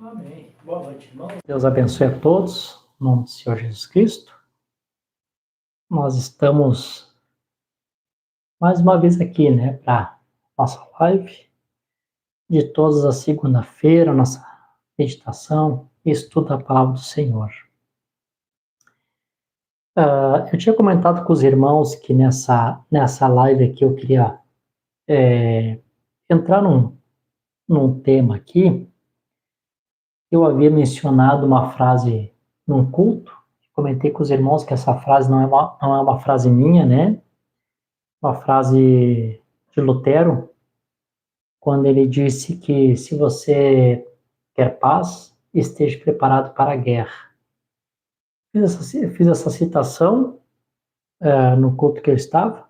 Amém. Boa noite, irmão. Deus abençoe a todos, em nome do Senhor Jesus Cristo. Nós estamos mais uma vez aqui, né, para nossa live de todas as segunda-feira, nossa meditação e estudo da palavra do Senhor. Eu tinha comentado com os irmãos que nessa live aqui eu queria entrar num tema aqui. Eu havia mencionado uma frase num culto, comentei com os irmãos que essa frase não é uma frase minha, né? Uma frase de Lutero, quando ele disse que se você quer paz, esteja preparado para a guerra. Fiz essa citação no culto que eu estava,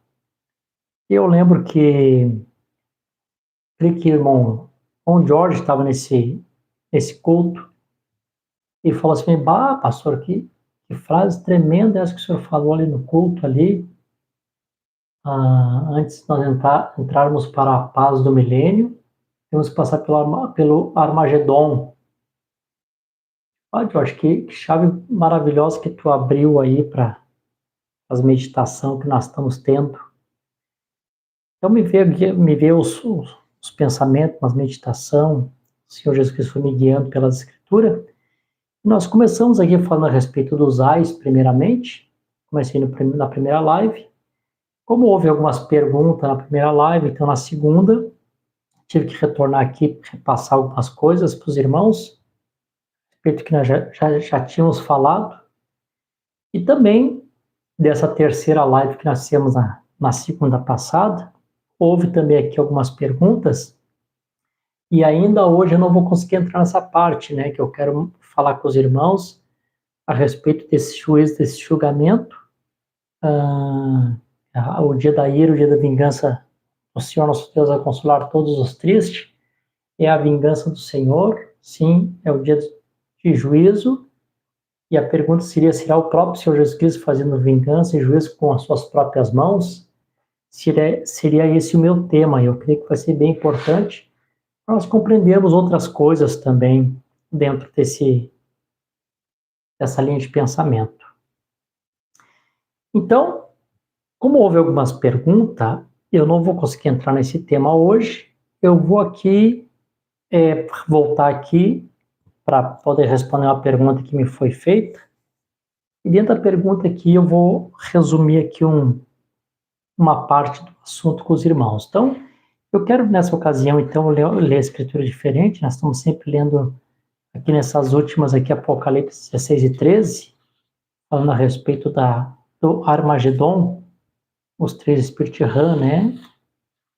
e eu lembro que o irmão Jorge estava nesse culto, e falou assim: bah, pastor, que frase tremenda essa que o senhor falou ali no culto ali, antes de nós entrarmos para a paz do milênio, temos que passar pelo Armagedon. Jorge, que chave maravilhosa que tu abriu aí para as meditações que nós estamos tendo. Então me veio os pensamentos, as meditações, o Senhor Jesus Cristo foi me guiando pelas Escrituras. Nós começamos aqui falando a respeito dos ais, primeiramente. Comecei na primeira live. Como houve algumas perguntas na primeira live, então na segunda, tive que retornar aqui, repassar algumas coisas para os irmãos, a respeito que nós já tínhamos falado. E também, dessa terceira live que nós fizemos na segunda passada, houve também aqui algumas perguntas, e ainda hoje eu não vou conseguir entrar nessa parte, né, que eu quero falar com os irmãos a respeito desse juízo, desse julgamento, o dia da ira, o dia da vingança, o Senhor nosso Deus vai consolar todos os tristes, é a vingança do Senhor, sim, é o dia de juízo, e a pergunta será o próprio Senhor Jesus Cristo fazendo vingança e juízo com as suas próprias mãos? Seria esse o meu tema, e eu creio que vai ser bem importante para nós compreendermos outras coisas também dentro dessa linha de pensamento. Então, como houve algumas perguntas, eu não vou conseguir entrar nesse tema hoje, eu vou aqui voltar aqui para poder responder uma pergunta que me foi feita, e dentro da pergunta aqui eu vou resumir aqui uma parte do assunto com os irmãos. Então, eu quero nessa ocasião, então, ler a escritura diferente, nós estamos sempre lendo aqui nessas últimas aqui, Apocalipse 16 e 13, falando a respeito do Armagedon, os três espíritos de Ram, né?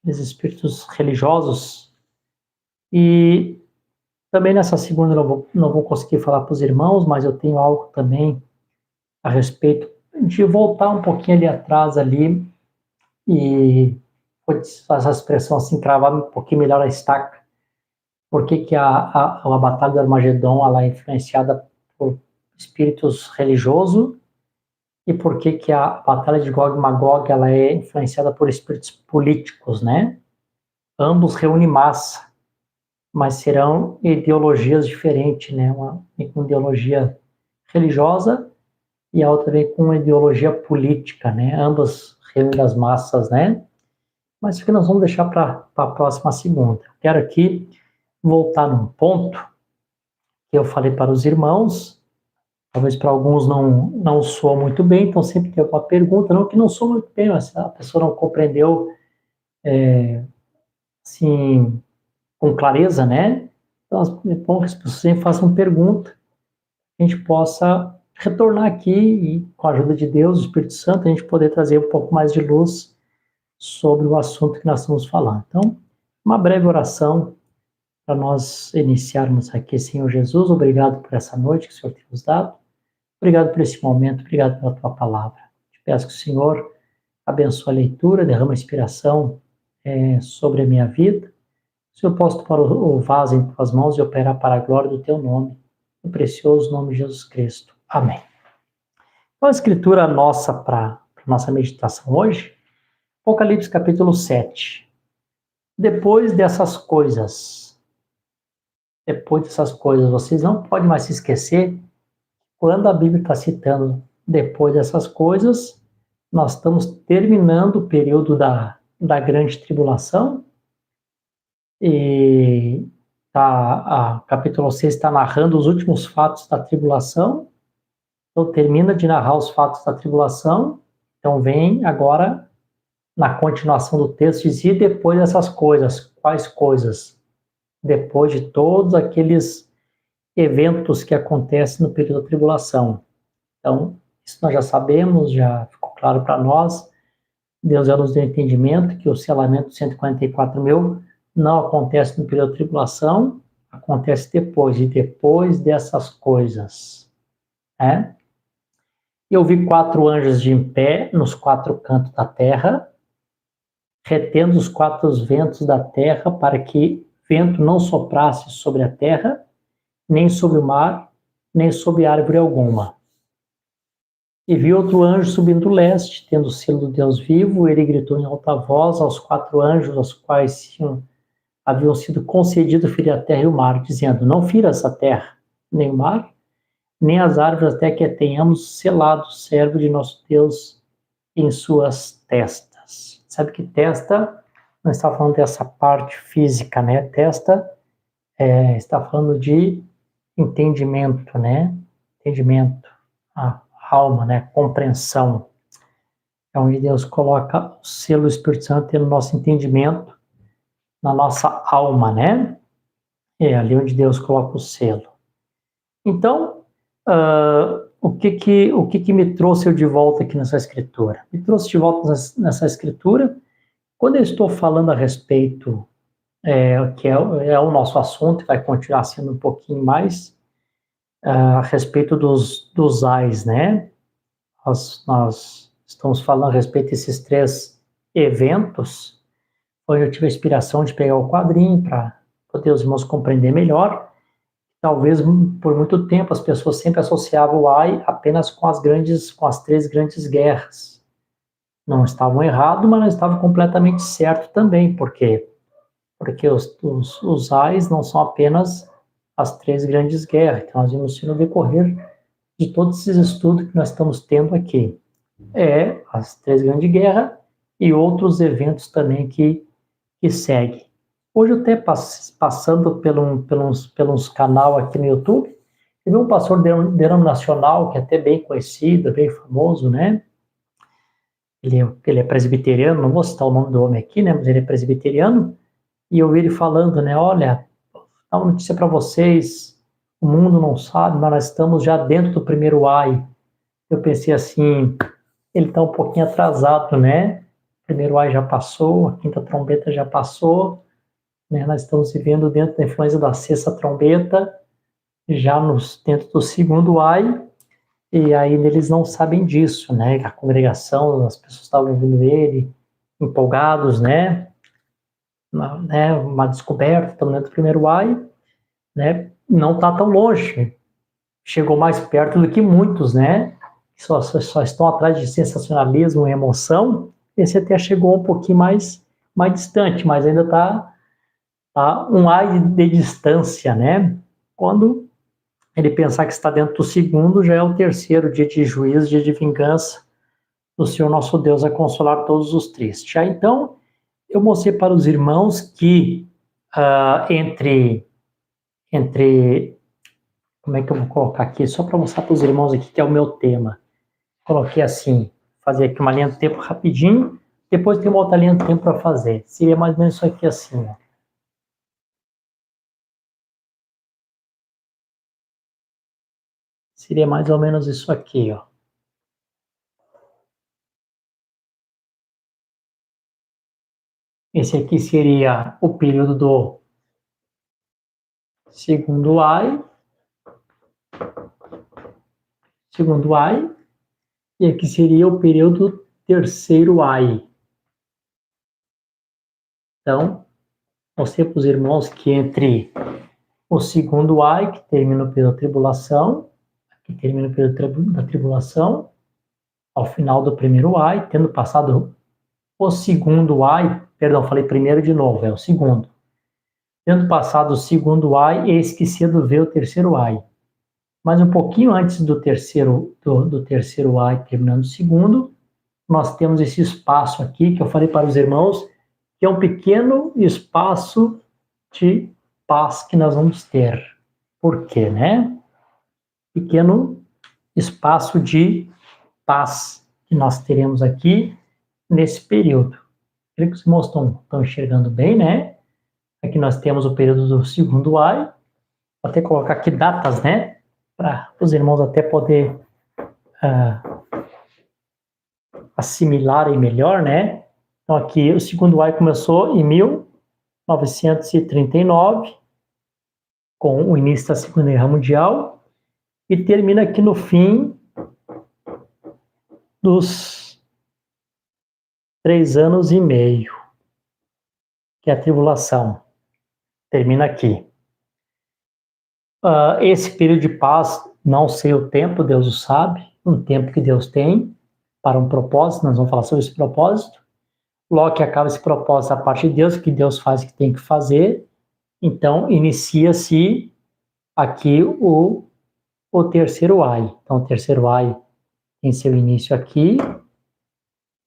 Os espíritos religiosos. E também nessa segunda eu não vou conseguir falar para os irmãos, mas eu tenho algo também a respeito de voltar um pouquinho ali atrás ali e fazer essa expressão assim, cravar um pouquinho melhor a estaca. Por que a Batalha do Armagedon ela é influenciada por espíritos religiosos e por que a Batalha de Gog e Magog ela é influenciada por espíritos políticos, né? Ambos reúnem massa, mas serão ideologias diferentes, né? Uma com ideologia religiosa e a outra vem com ideologia política, né? Ambas reúnem as massas, né? Mas isso que nós vamos deixar para a próxima segunda. Quero aqui voltar num ponto que eu falei para os irmãos, talvez para alguns não soa muito bem, então sempre tem alguma pergunta, não que não soa muito bem, mas a pessoa não compreendeu assim, com clareza, né? Então é bom que as pessoas sempre façam pergunta, a gente possa retornar aqui e, com a ajuda de Deus, do Espírito Santo, a gente poder trazer um pouco mais de luz sobre o assunto que nós estamos falando. Então, uma breve oração para nós iniciarmos aqui. Senhor Jesus, obrigado por essa noite que o Senhor tem nos dado, obrigado por esse momento, obrigado pela tua palavra. Te peço que o Senhor abençoe a leitura, derrama inspiração sobre a minha vida. O Senhor possa tomar o vaso em tuas mãos e operar para a glória do teu nome, no precioso nome de Jesus Cristo. Amém. Então, a escritura nossa para nossa meditação hoje, Apocalipse capítulo 7. Depois dessas coisas, depois dessas coisas. Vocês não podem mais se esquecer, quando a Bíblia está citando depois dessas coisas, nós estamos terminando o período da grande tribulação, e capítulo 6 está narrando os últimos fatos da tribulação, então termina de narrar os fatos da tribulação, então vem agora, na continuação do texto, diz: depois dessas coisas, quais coisas? Depois de todos aqueles eventos que acontecem no período da tribulação. Então, isso nós já sabemos, já ficou claro para nós. Deus já nos deu entendimento que o selamento de 144.000 não acontece no período da tribulação, acontece depois, e depois dessas coisas. Né? Eu vi 4 anjos de em pé nos 4 cantos da terra, retendo os 4 ventos da terra, para que vento não soprasse sobre a terra, nem sobre o mar, nem sobre árvore alguma. E vi outro anjo subindo do leste, tendo o selo do Deus vivo. Ele gritou em alta voz aos 4 anjos, aos quais haviam sido concedido ferir a terra e o mar, dizendo: não firas a terra, nem o mar, nem as árvores, até que tenhamos selado o servo de nosso Deus em suas testas. Sabe que testa não está falando dessa parte física, né? Testa está falando de entendimento, né? Entendimento, a alma, né? Compreensão. É onde Deus coloca o selo do Espírito Santo no nosso entendimento, na nossa alma, né? É ali onde Deus coloca o selo. Então, o que me trouxe de volta aqui nessa escritura? Me trouxe de volta nessa escritura, quando eu estou falando a respeito, que é o nosso assunto, vai continuar sendo um pouquinho mais, a respeito dos ais, né? Nós estamos falando a respeito desses 3 eventos, onde eu tive a inspiração de pegar o quadrinho para poder os irmãos compreender melhor. Talvez por muito tempo as pessoas sempre associavam o AI apenas com as 3 grandes guerras. Não estavam errados, mas não estavam completamente certo também, porque os AIs não são apenas as 3 grandes guerras, que nós vimos no decorrer de todos esses estudos que nós estamos tendo aqui. As 3 grandes guerras e outros eventos também que seguem. Hoje eu até passando pelos canal aqui no YouTube, teve um pastor denominacional que é até bem conhecido, bem famoso, né? Ele é presbiteriano, não vou citar o nome do homem aqui, né? Mas ele é presbiteriano, e eu vi ele falando, né? Olha, dá uma notícia para vocês, o mundo não sabe, mas nós estamos já dentro do primeiro AI. Eu pensei assim, ele está um pouquinho atrasado, né? O primeiro AI já passou, a 5ª trombeta já passou, né? Nós estamos vivendo dentro da influência da 6ª trombeta, já dentro do segundo AI, e aí eles não sabem disso, né? A congregação, as pessoas estavam ouvindo ele, empolgados, né? Uma descoberta, estamos dentro do primeiro AI, né? Não está tão longe, chegou mais perto do que muitos, né? Só estão atrás de sensacionalismo e emoção. Esse até chegou um pouquinho mais distante, mas ainda está um AI de distância, né? Quando ele pensar que está dentro do segundo, já é o terceiro dia de juízo, dia de vingança do Senhor nosso Deus a consolar todos os tristes. Já então, eu mostrei para os irmãos que entre como é que eu vou colocar aqui? Só para mostrar para os irmãos aqui que é o meu tema. Coloquei assim, fazer aqui uma linha do tempo rapidinho, depois tem uma outra linha do tempo para fazer. Seria mais ou menos isso aqui assim, ó. Seria mais ou menos isso aqui, ó. Esse aqui seria o período do segundo AI, e aqui seria o período terceiro AI. Então, mostrei para os irmãos que entre o segundo AI, que termina o período da tribulação, que termina o período da tribulação, ao final do primeiro AI, tendo passado o segundo AI, perdão, falei primeiro de novo, é o segundo. Tendo passado o segundo ai, eis que cedo veio o terceiro ai. Mas um pouquinho antes do terceiro ai, terminando o segundo, nós temos esse espaço aqui, que eu falei para os irmãos, que é um pequeno espaço de paz que nós vamos ter. Por quê, né? Pequeno espaço de paz que nós teremos aqui nesse período. Creio que os irmãos estão enxergando bem, né? Aqui nós temos o período do segundo ai. Vou até colocar aqui datas, né? Para os irmãos até poder assimilarem melhor, né? Então aqui o segundo ai começou em 1939, com o início da Segunda Guerra Mundial, e termina aqui no fim dos 3 anos e meio, que é a tribulação. Termina aqui. Esse período de paz, não sei o tempo, Deus o sabe, um tempo que Deus tem para um propósito, nós vamos falar sobre esse propósito. Logo que acaba esse propósito a parte de Deus, que Deus faz o que tem que fazer, então inicia-se aqui o terceiro ai. Então o terceiro ai tem seu início aqui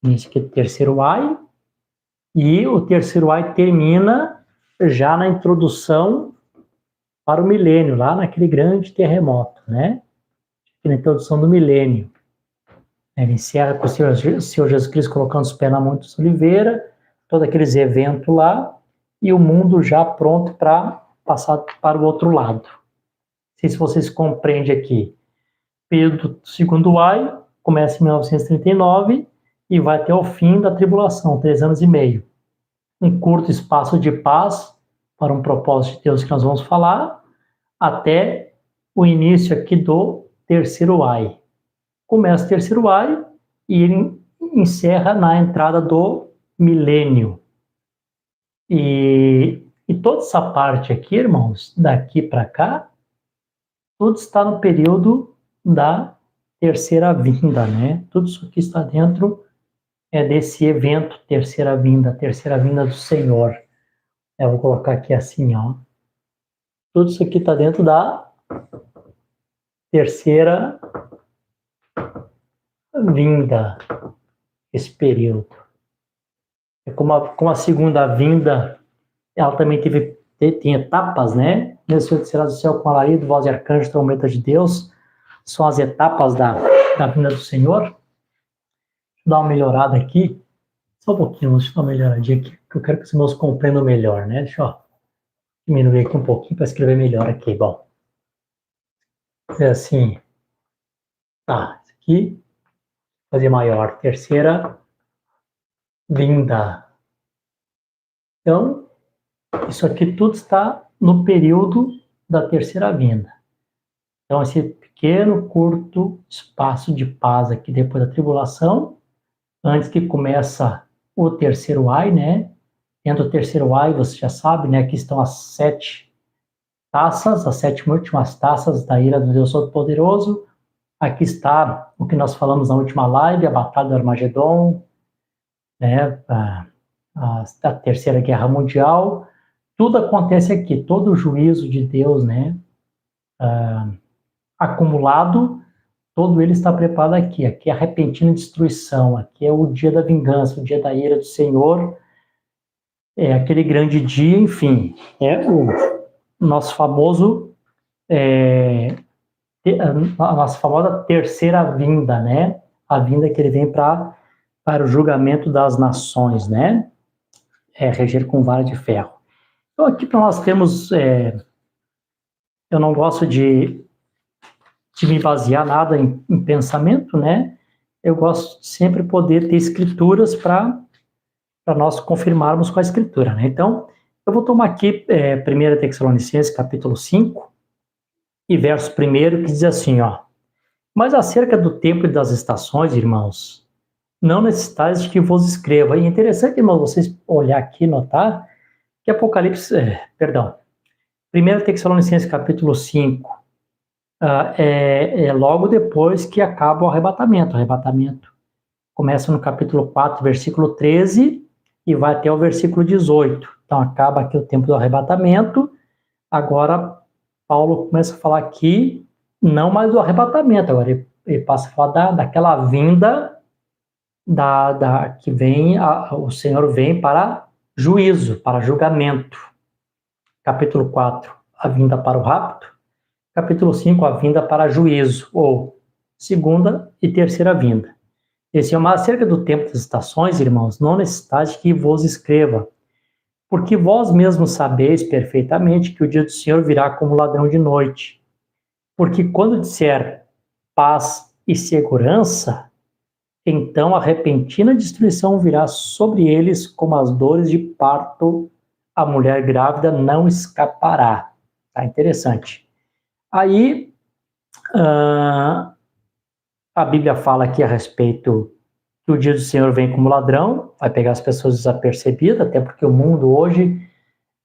do terceiro ai, e o terceiro ai termina já na introdução para o milênio, lá naquele grande terremoto, né? Na introdução do milênio. Ele encerra com o Senhor Jesus Cristo colocando os pés na Monte de Oliveira, todos aqueles eventos lá, e o mundo já pronto para passar para o outro lado. Não sei se vocês compreendem aqui. O período do segundo ai começa em 1939 e vai até o fim da tribulação, 3 anos e meio. Um curto espaço de paz para um propósito de Deus que nós vamos falar, até o início aqui do terceiro ai. Começa o terceiro ai e ele encerra na entrada do milênio. E toda essa parte aqui, irmãos, daqui para cá, tudo está no período da terceira vinda, né? Tudo isso aqui está dentro desse evento, terceira vinda do Senhor. Eu vou colocar aqui assim, ó. Tudo isso aqui está dentro da terceira vinda, esse período. É como a segunda vinda, ela também tem etapas, né? Nesse Senhor descerá do céu com alarido, voz de arcanjo, trombeta de Deus. São as etapas da vinda do Senhor. Deixa eu dar uma melhorada aqui. Só um pouquinho, deixa eu dar uma melhoradinha aqui, que eu quero que os meus compreendam melhor, né? Deixa eu diminuir aqui um pouquinho para escrever melhor aqui. Bom, é assim. Tá, isso aqui. Fazer maior. Terceira vinda. Então, isso aqui tudo está no período da terceira vinda. Então, esse pequeno, curto espaço de paz aqui depois da tribulação, antes que começa o terceiro ai, né? Dentro do terceiro ai, você já sabe, né? Aqui estão as 7 taças, as 7 últimas taças da ira do Deus Todo-Poderoso. Aqui está o que nós falamos na última live, a Batalha do Armagedon, né? A Terceira Guerra Mundial. Tudo acontece aqui, todo o juízo de Deus, né? Acumulado, todo ele está preparado aqui. Aqui é a repentina destruição, aqui é o dia da vingança, o dia da ira do Senhor, é aquele grande dia, enfim, é o nosso famoso, a nossa famosa terceira vinda, né? A vinda que ele vem para o julgamento das nações, né? Reger com vara de ferro. Então aqui para nós temos, eu não gosto de me basear nada em pensamento, né? Eu gosto de sempre poder ter escrituras para nós confirmarmos com a escritura, né? Então, eu vou tomar aqui 1 Tessalonicenses, capítulo 5, e verso 1, que diz assim, ó. Mas acerca do tempo e das estações, irmãos, não necessitais de que vos escreva. E é interessante, irmãos, vocês olhar aqui, notar, que Apocalipse, 1 Tessalonicenses, capítulo 5, logo depois que acaba o arrebatamento. O arrebatamento começa no capítulo 4, versículo 13, e vai até o versículo 18. Então acaba aqui o tempo do arrebatamento. Agora Paulo começa a falar aqui, não mais do arrebatamento, agora ele passa a falar daquela vinda que vem, o Senhor vem para juízo, para julgamento. Capítulo 4, a vinda para o rapto. Capítulo 5, a vinda para juízo, ou segunda e terceira vinda. Esse é acerca do tempo das estações, irmãos, não necessidade que vos escreva, porque vós mesmos sabeis perfeitamente que o dia do Senhor virá como ladrão de noite. Porque quando disser paz e segurança, então a repentina destruição virá sobre eles como as dores de parto, a mulher grávida não escapará. Tá interessante. Aí, a Bíblia fala aqui a respeito que o dia do Senhor vem como ladrão, vai pegar as pessoas desapercebidas, até porque o mundo hoje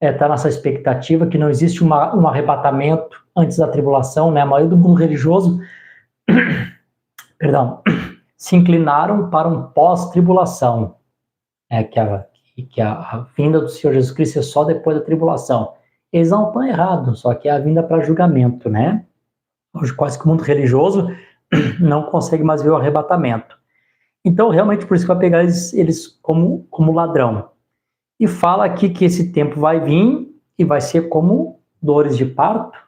está nessa expectativa que não existe um arrebatamento antes da tribulação, né? A maioria do mundo religioso, perdão, se inclinaram para um pós-tribulação, né? que a vinda do Senhor Jesus Cristo é só depois da tribulação. Eles não estão errados, só que é a vinda para julgamento, né? Hoje quase que o mundo religioso não consegue mais ver o arrebatamento. Então, realmente, por isso que vai pegar eles como ladrão. E fala aqui que esse tempo vai vir e vai ser como dores de parto,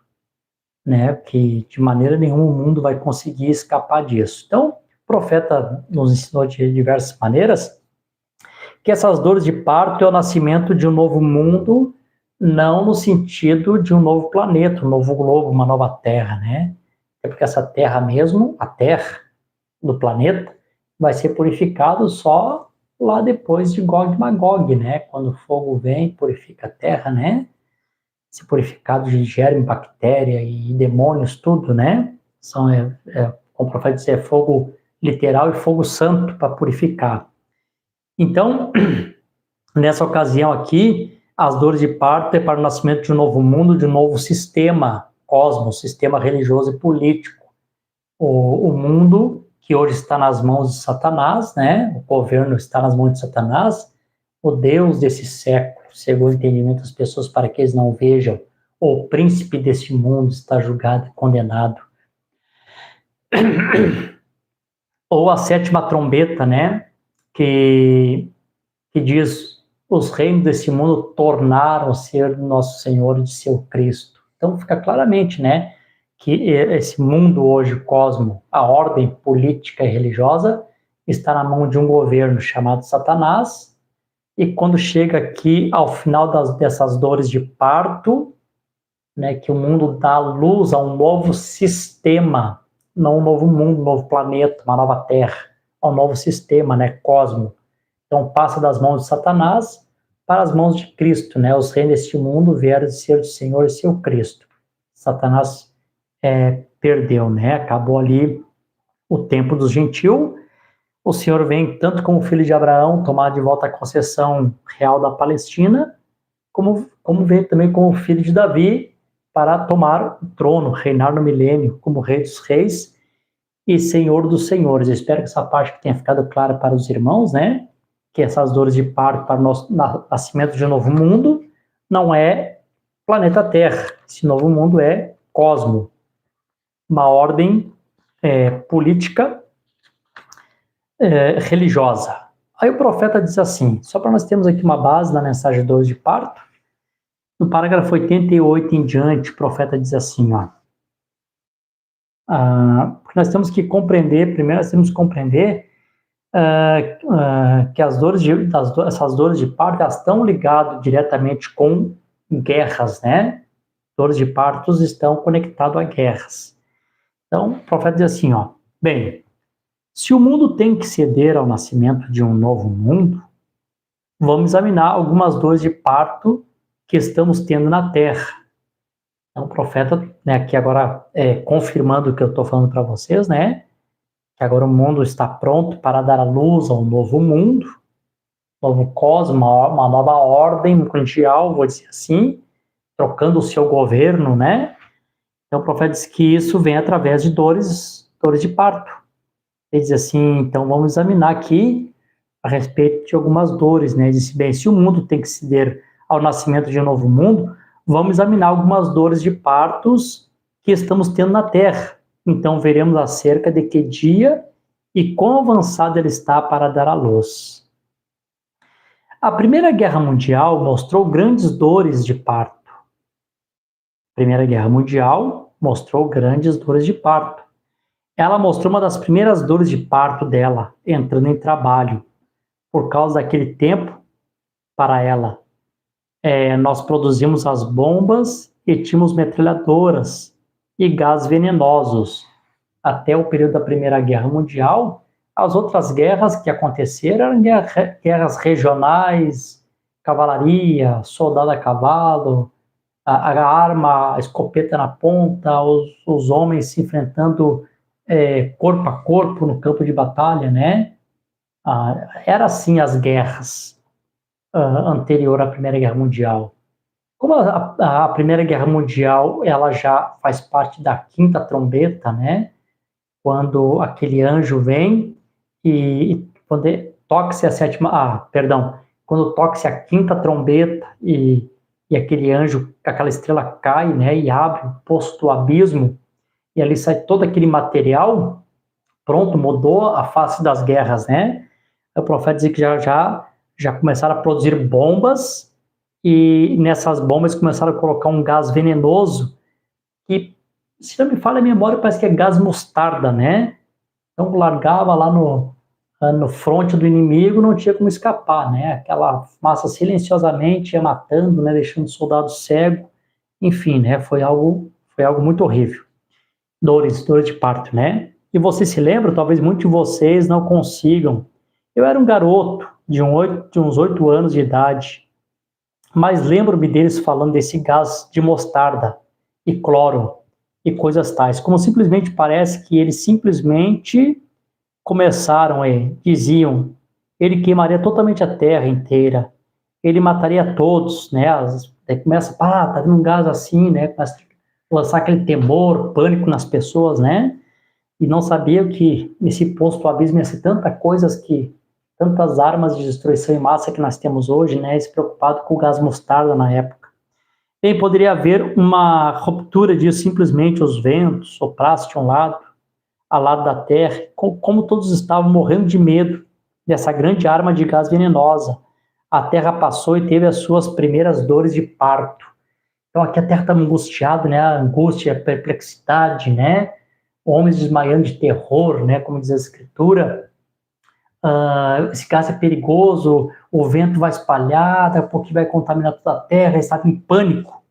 né? Que de maneira nenhuma o mundo vai conseguir escapar disso. Então, o profeta nos ensinou de diversas maneiras que essas dores de parto é o nascimento de um novo mundo, não no sentido de um novo planeta, um novo globo, uma nova terra, né? É porque essa terra mesmo, a terra do planeta, vai ser purificado só lá depois de Gog e Magog, né? Quando o fogo vem, purifica a terra, né? Esse purificado de germe, bactéria e demônios, tudo, né? Como o profeta diz, é fogo literal e fogo santo para purificar. Então, nessa ocasião aqui, as dores de parto é para o nascimento de um novo mundo, de um novo sistema cosmos, sistema religioso e político. O mundo que hoje está nas mãos de Satanás, né? O governo está nas mãos de Satanás, o Deus desse século, segundo o entendimento das pessoas, para que eles não vejam, o príncipe desse mundo está julgado e condenado. Ou a sétima trombeta, né? Que diz, os reinos desse mundo tornaram-se do nosso Senhor e de seu Cristo. Então fica claramente, né? Que esse mundo hoje, o cosmo, a ordem política e religiosa, está na mão de um governo chamado Satanás, e quando chega aqui ao final dessas dores de parto, né, que o mundo dá luz a um novo sistema, não um novo mundo, um novo planeta, uma nova terra, a um novo sistema, né, cosmo. Então passa das mãos de Satanás para as mãos de Cristo, né, os reinos deste mundo vieram de ser do Senhor e seu Cristo. Satanás perdeu, né? Acabou ali o tempo dos gentios. O Senhor vem tanto como filho de Abraão tomar de volta a concessão real da Palestina, como vem também como filho de Davi para tomar o trono, reinar no milênio como rei dos reis e senhor dos senhores. Eu espero que essa parte tenha ficado clara para os irmãos, né? Que essas dores de parto para o nosso nascimento de um novo mundo não é planeta Terra. Esse novo mundo é cosmo, uma ordem política religiosa. Aí o profeta diz assim, só para nós termos aqui uma base na mensagem 2 de parto, no parágrafo 88 em diante, o profeta diz assim, ó, porque nós temos que compreender, primeiro nós temos que compreender que essas dores de parto elas estão ligadas diretamente com guerras, né? Dores de partos estão conectados a guerras. Então, o profeta diz assim, ó, bem, se o mundo tem que ceder ao nascimento de um novo mundo, vamos examinar algumas dores de parto que estamos tendo na Terra. Então, o profeta, né, aqui agora confirmando o que eu estou falando para vocês, né, que agora o mundo está pronto para dar a luz a um novo mundo, novo cosmos, uma nova ordem mundial, vou dizer assim, trocando o seu governo, né? Então, o profeta diz que isso vem através de dores de parto. Ele diz assim, então vamos examinar aqui a respeito de algumas dores, né? Ele disse, bem, se o mundo tem que ceder ao nascimento de um novo mundo, vamos examinar algumas dores de partos que estamos tendo na Terra. Então, veremos acerca de que dia e quão avançado ele está para dar à luz. A Primeira Guerra Mundial mostrou grandes dores de parto. A Primeira Guerra Mundial mostrou grandes dores de parto. Ela mostrou uma das primeiras dores de parto dela, entrando em trabalho, por causa daquele tempo, para ela. Nós produzimos as bombas e tínhamos metralhadoras e gases venenosos. Até o período da Primeira Guerra Mundial, as outras guerras que aconteceram eram guerras regionais, cavalaria, soldado a cavalo, a arma, a escopeta na ponta, os homens se enfrentando corpo a corpo no campo de batalha, né? Era assim as guerras anterior à Primeira Guerra Mundial. Como a Primeira Guerra Mundial ela já faz parte da quinta trombeta, né? Quando aquele anjo vem e quando toca-se a sétima, quando toca-se a quinta trombeta e aquele anjo, aquela estrela cai, né? E abre o poço do abismo e ali sai todo aquele material, pronto, mudou a face das guerras, né? O profeta diz que já começaram a produzir bombas e nessas bombas começaram a colocar um gás venenoso que, se não me falha a memória, parece que é gás mostarda, né? Então largava lá no fronte do inimigo, não tinha como escapar, né? Aquela massa silenciosamente ia matando, né? Deixando o soldado cego, enfim, né? Foi algo muito horrível. Dores de parto, né? E você se lembra, talvez muitos de vocês não consigam. Eu era um garoto de uns 8 anos de idade, mas lembro-me deles falando desse gás de mostarda e cloro e coisas tais, como simplesmente parece que eles simplesmente começaram e diziam, ele queimaria totalmente a terra inteira, ele mataria todos, né? Aí começa, tá dando um gás assim, né? Começa a lançar aquele temor, pânico nas pessoas, né? E não sabia que nesse posto do abismo ia ser tantas armas de destruição em massa que nós temos hoje, né? Se preocupado com o gás mostarda na época. Bem, poderia haver uma ruptura disso, simplesmente os ventos soprassem de um lado, ao lado da terra, como todos estavam morrendo de medo dessa grande arma de gás venenosa. A terra passou e teve as suas primeiras dores de parto. Então aqui a terra está angustiada, né? A angústia, a perplexidade, né? Homens desmaiando de terror, né? Como diz a escritura. Esse gás é perigoso, o vento vai espalhar, daqui a pouco vai contaminar toda a terra, estava em pânico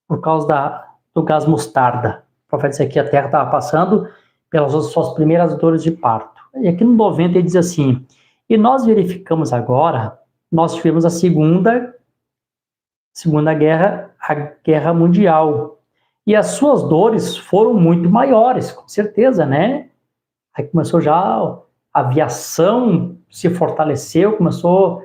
por causa do gás mostarda. O profeta disse que a terra estava passando pelas suas primeiras dores de parto. E aqui no 90 ele diz assim, e nós verificamos agora, nós tivemos a segunda guerra, a Guerra Mundial, e as suas dores foram muito maiores, com certeza, né? Aí começou já a aviação se fortaleceu, começou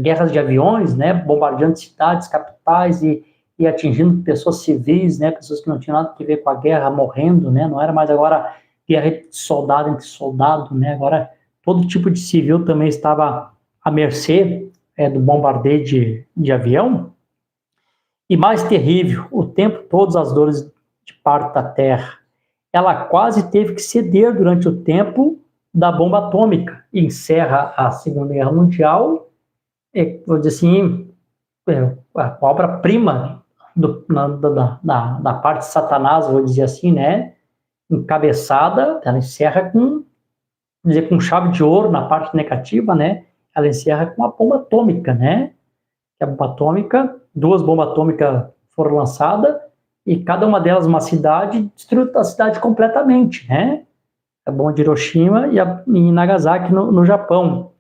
guerras de aviões, né, bombardeando cidades, capitais e atingindo pessoas civis, né, pessoas que não tinham nada a ver com a guerra, morrendo, né, não era mais agora guerra de soldado entre soldado, né, agora todo tipo de civil também estava à mercê do bombardeio de avião. E mais terrível, o tempo todo as dores de parto da terra. Ela quase teve que ceder durante o tempo da bomba atômica. Encerra a Segunda Guerra Mundial, vou dizer assim, a obra-prima da parte de Satanás, vou dizer assim, né? Encabeçada, ela encerra com chave de ouro na parte negativa, né? Ela encerra com a bomba atômica, né? A bomba atômica, 2 bombas atômicas foram lançadas, e cada uma delas uma cidade, destruiu a cidade completamente, né? A bomba de Hiroshima e Nagasaki no Japão,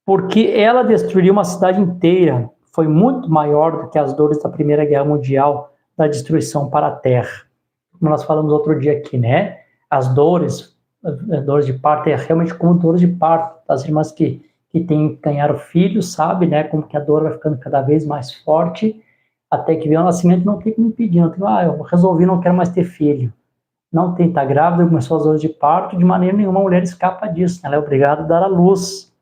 porque ela destruiria uma cidade inteira, foi muito maior do que as dores da Primeira Guerra Mundial, da destruição para a Terra. Como nós falamos outro dia aqui, né? As dores de parto, é realmente como dores de parto. As irmãs que ganharam filhos, sabe, né? Como que a dor vai ficando cada vez mais forte, até que vem o nascimento, não tem como impedir, não tem, eu resolvi, não quero mais ter filho. Não tem, tá grávida, começou as dores de parto, de maneira nenhuma a mulher escapa disso, né? Ela é obrigada a dar à luz.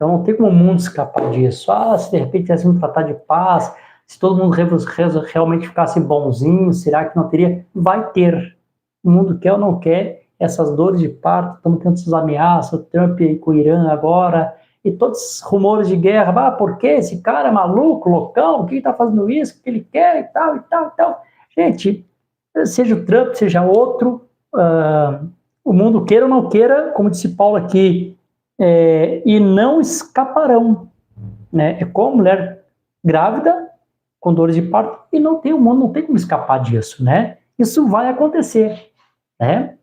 Então não tem como o mundo escapar disso. Se de repente tivesse um tratado de paz, se todo mundo realmente ficasse bonzinho, será que não teria? Vai ter. O mundo quer ou não quer, essas dores de parto, estamos tendo essas ameaças, o Trump com o Irã agora, e todos os rumores de guerra. Por que esse cara é maluco, loucão, o que ele está fazendo isso, o que ele quer e tal, e tal, e tal. Gente, seja o Trump, seja outro, o mundo queira ou não queira, como disse Paulo aqui, e não escaparão, né? É como mulher grávida, com dores de parto, e o mundo não tem como escapar disso, né? Isso vai acontecer, né?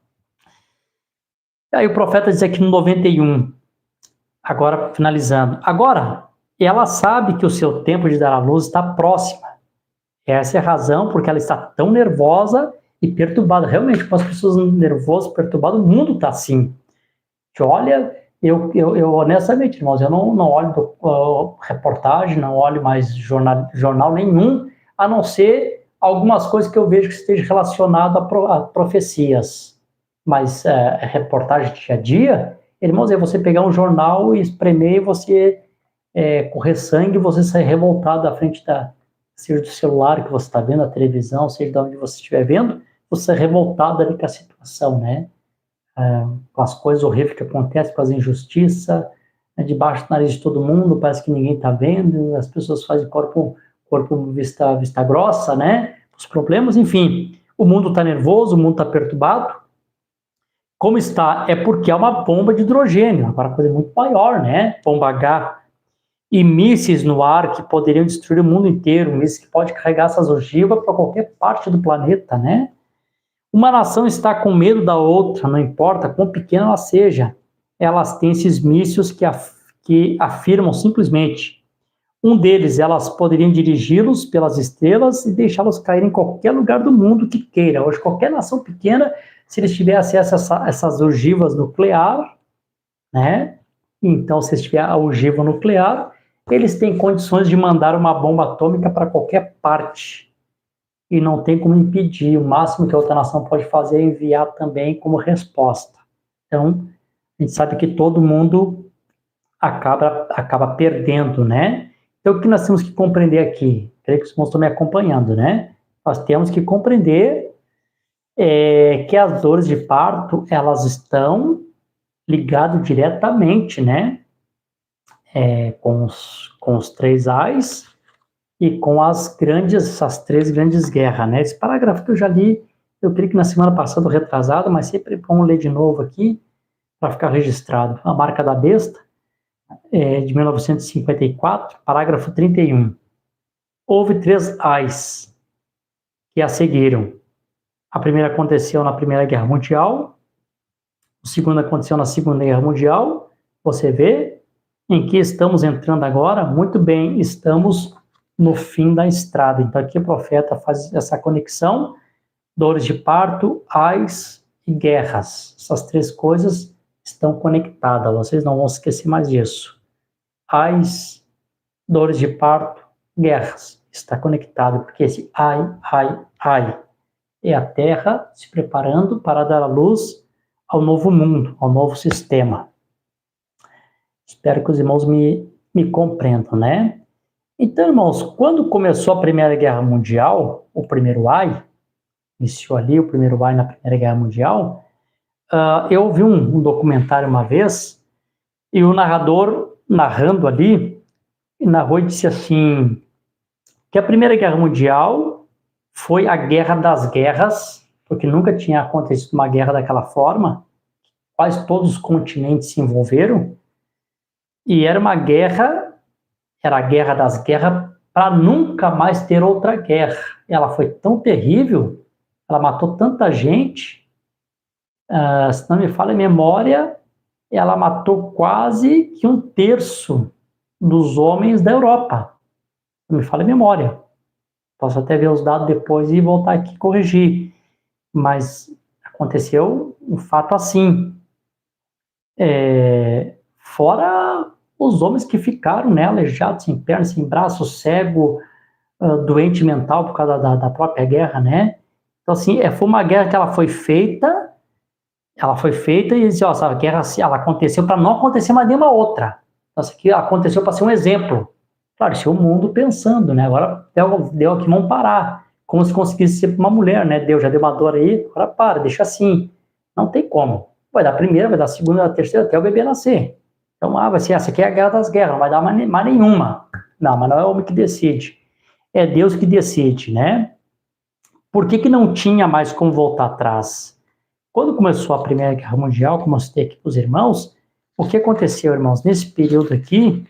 Aí o profeta diz aqui no 91, agora finalizando, agora ela sabe que o seu tempo de dar à luz está próximo. Essa é a razão porque ela está tão nervosa e perturbada. Realmente, com as pessoas nervosas, perturbadas, o mundo está assim. Olha, eu honestamente, irmãos, eu não olho reportagem, não olho mais jornal nenhum, a não ser algumas coisas que eu vejo que esteja relacionado a profecias. Mas reportagem dia a dia, irmãos, é você pegar um jornal e espremer e você correr sangue, você sair revoltado da frente seja do celular que você está vendo, a televisão, seja de onde você estiver vendo, você é revoltado ali com a situação, né? Com as coisas horríveis que acontecem, com as injustiças, debaixo do nariz de todo mundo, parece que ninguém está vendo, as pessoas fazem corpo vista grossa, né? Os problemas, enfim, o mundo está nervoso, o mundo está perturbado. Como está? É porque é uma bomba de hidrogênio, agora a coisa é muito maior, né? Bomba H. E mísseis no ar que poderiam destruir o mundo inteiro, mísseis que pode carregar essas ogivas para qualquer parte do planeta, né? Uma nação está com medo da outra, não importa quão pequena ela seja. Elas têm esses mísseis que afirmam simplesmente. Um deles, elas poderiam dirigi-los pelas estrelas e deixá-los cair em qualquer lugar do mundo que queira. Hoje, qualquer nação pequena, se eles tiverem acesso a essas ogivas nucleares, né? Então, se eles tiverem a ogiva nuclear, eles têm condições de mandar uma bomba atômica para qualquer parte. E não tem como impedir. O máximo que a outra nação pode fazer é enviar também como resposta. Então, a gente sabe que todo mundo acaba perdendo, né? Então, o que nós temos que compreender aqui? Creio que os irmãos estão me acompanhando, né? Nós temos que compreender que as dores de parto, elas estão ligadas diretamente, né? Com os 3 A's e com essas 3 grandes guerras, né? Esse parágrafo que eu já li, eu creio que na semana passada, retrasado, mas sempre vamos ler de novo aqui, para ficar registrado. A marca da besta, de 1954, parágrafo 31. Houve 3 A's que a seguiram. A primeira aconteceu na Primeira Guerra Mundial, a segunda aconteceu na Segunda Guerra Mundial, você vê, em que estamos entrando agora? Muito bem, estamos no fim da estrada. Então aqui o profeta faz essa conexão, dores de parto, ais e guerras. Essas 3 coisas estão conectadas, vocês não vão esquecer mais disso. Ais, dores de parto, guerras. Está conectado, porque esse ai é a Terra se preparando para dar à luz ao novo mundo, ao novo sistema. Espero que os irmãos me compreendam, né? Então, irmãos, quando começou a Primeira Guerra Mundial, o primeiro AI, iniciou ali o primeiro AI na Primeira Guerra Mundial, eu ouvi um documentário uma vez, e o narrador, narrando ali, narrou e disse assim, que a Primeira Guerra Mundial foi a guerra das guerras, porque nunca tinha acontecido uma guerra daquela forma, quase todos os continentes se envolveram, e era uma guerra, era a guerra das guerras, para nunca mais ter outra guerra. Ela foi tão terrível, ela matou tanta gente, se não me falha a memória, ela matou quase que 1/3 dos homens da Europa. Não me falha a memória. Posso até ver os dados depois e voltar aqui e corrigir. Mas aconteceu um fato assim. Fora os homens que ficaram, né, aleijados, sem pernas, sem braços, cego, doente mental por causa da própria guerra, né? Então, assim, foi uma guerra que ela foi feita e dizia, essa guerra ela aconteceu para não acontecer mais nenhuma outra. Nossa, aqui aconteceu para ser um exemplo. Claro, isso é o mundo pensando, né? Agora deu aqui, vamos parar. Como se conseguisse ser uma mulher, né? Deus já deu uma dor aí, agora para, deixa assim. Não tem como. Vai dar a primeira, vai dar a segunda, vai dar a terceira, até o bebê nascer. Então, vai ser essa aqui é a guerra das guerras, não vai dar mais nenhuma. Não, mas não é o homem que decide. É Deus que decide, né? Por que não tinha mais como voltar atrás? Quando começou a Primeira Guerra Mundial, como eu citei aqui para os irmãos, o que aconteceu, irmãos? Nesse período aqui,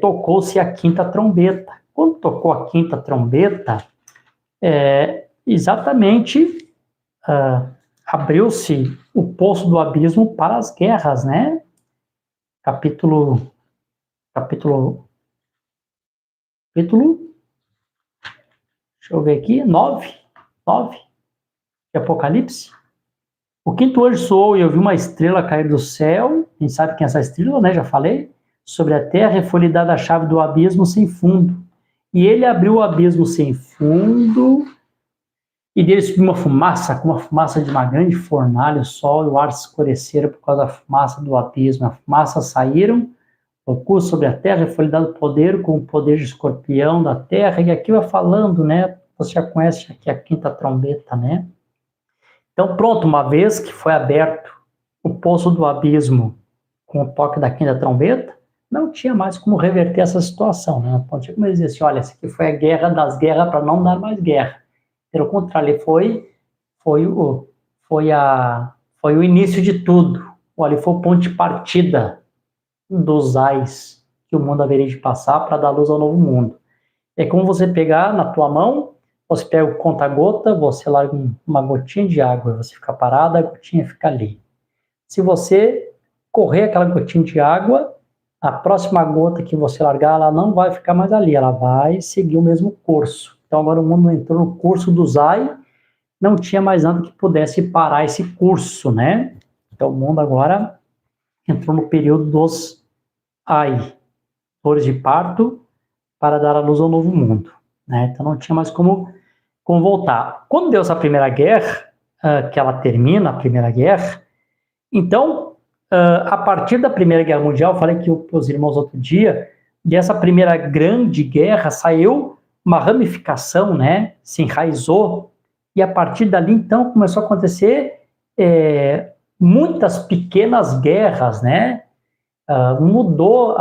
tocou-se a quinta trombeta. Quando tocou a quinta trombeta, exatamente abriu-se o poço do abismo para as guerras, né? Capítulo, deixa eu ver aqui, 9 de Apocalipse. O quinto anjo soou e eu vi uma estrela cair do céu. A gente sabe quem é essa estrela, né? Já falei. Sobre a terra, e foi-lhe dada a chave do abismo sem fundo. E ele abriu o abismo sem fundo, e dele subiu uma fumaça, como a fumaça de uma grande fornalha. O sol e o ar se escureceram por causa da fumaça do abismo. A fumaça saíram, tocou sobre a terra, e foi-lhe dado poder, com o poder de escorpião da terra. E aqui vai falando, né? Você já conhece aqui a quinta trombeta, né? Então, pronto, uma vez que foi aberto o poço do abismo com o toque da quinta trombeta, não tinha mais como reverter essa situação, né? Não tinha como dizer assim, olha, essa aqui foi a guerra das guerras para não dar mais guerra. Pelo contrário, foi o início de tudo. Olha, foi o ponto de partida dos ais que o mundo haveria de passar para dar luz ao novo mundo. É como você pegar na tua mão, você pega o conta-gota, você larga uma gotinha de água, você fica parado, a gotinha fica ali. Se você correr aquela gotinha de água, a próxima gota que você largar, ela não vai ficar mais ali, ela vai seguir o mesmo curso. Então agora o mundo entrou no curso do Zai, não tinha mais nada que pudesse parar esse curso, né? Então o mundo agora entrou no período dos Ai, dores de parto, para dar a luz ao novo mundo, né? Então não tinha mais como voltar. Quando deu essa primeira guerra, que ela termina, a primeira guerra, então, a partir da Primeira Guerra Mundial, eu falei aqui para os irmãos outro dia, dessa primeira grande guerra saiu uma ramificação, né? Se enraizou, e a partir dali, então, começou a acontecer muitas pequenas guerras, né? Mudou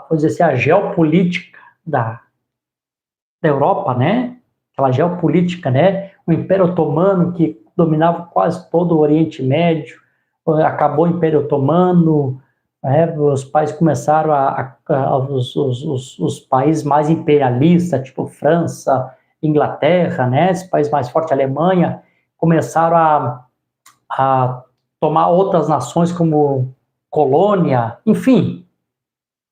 vamos dizer assim, a geopolítica da Europa, né? Aquela geopolítica, né? O Império Otomano, que dominava quase todo o Oriente Médio, acabou o Império Otomano, os países começaram os países mais imperialistas, tipo França, Inglaterra, né? Os países mais fortes, Alemanha, começaram a tomar outras nações como colônia, enfim,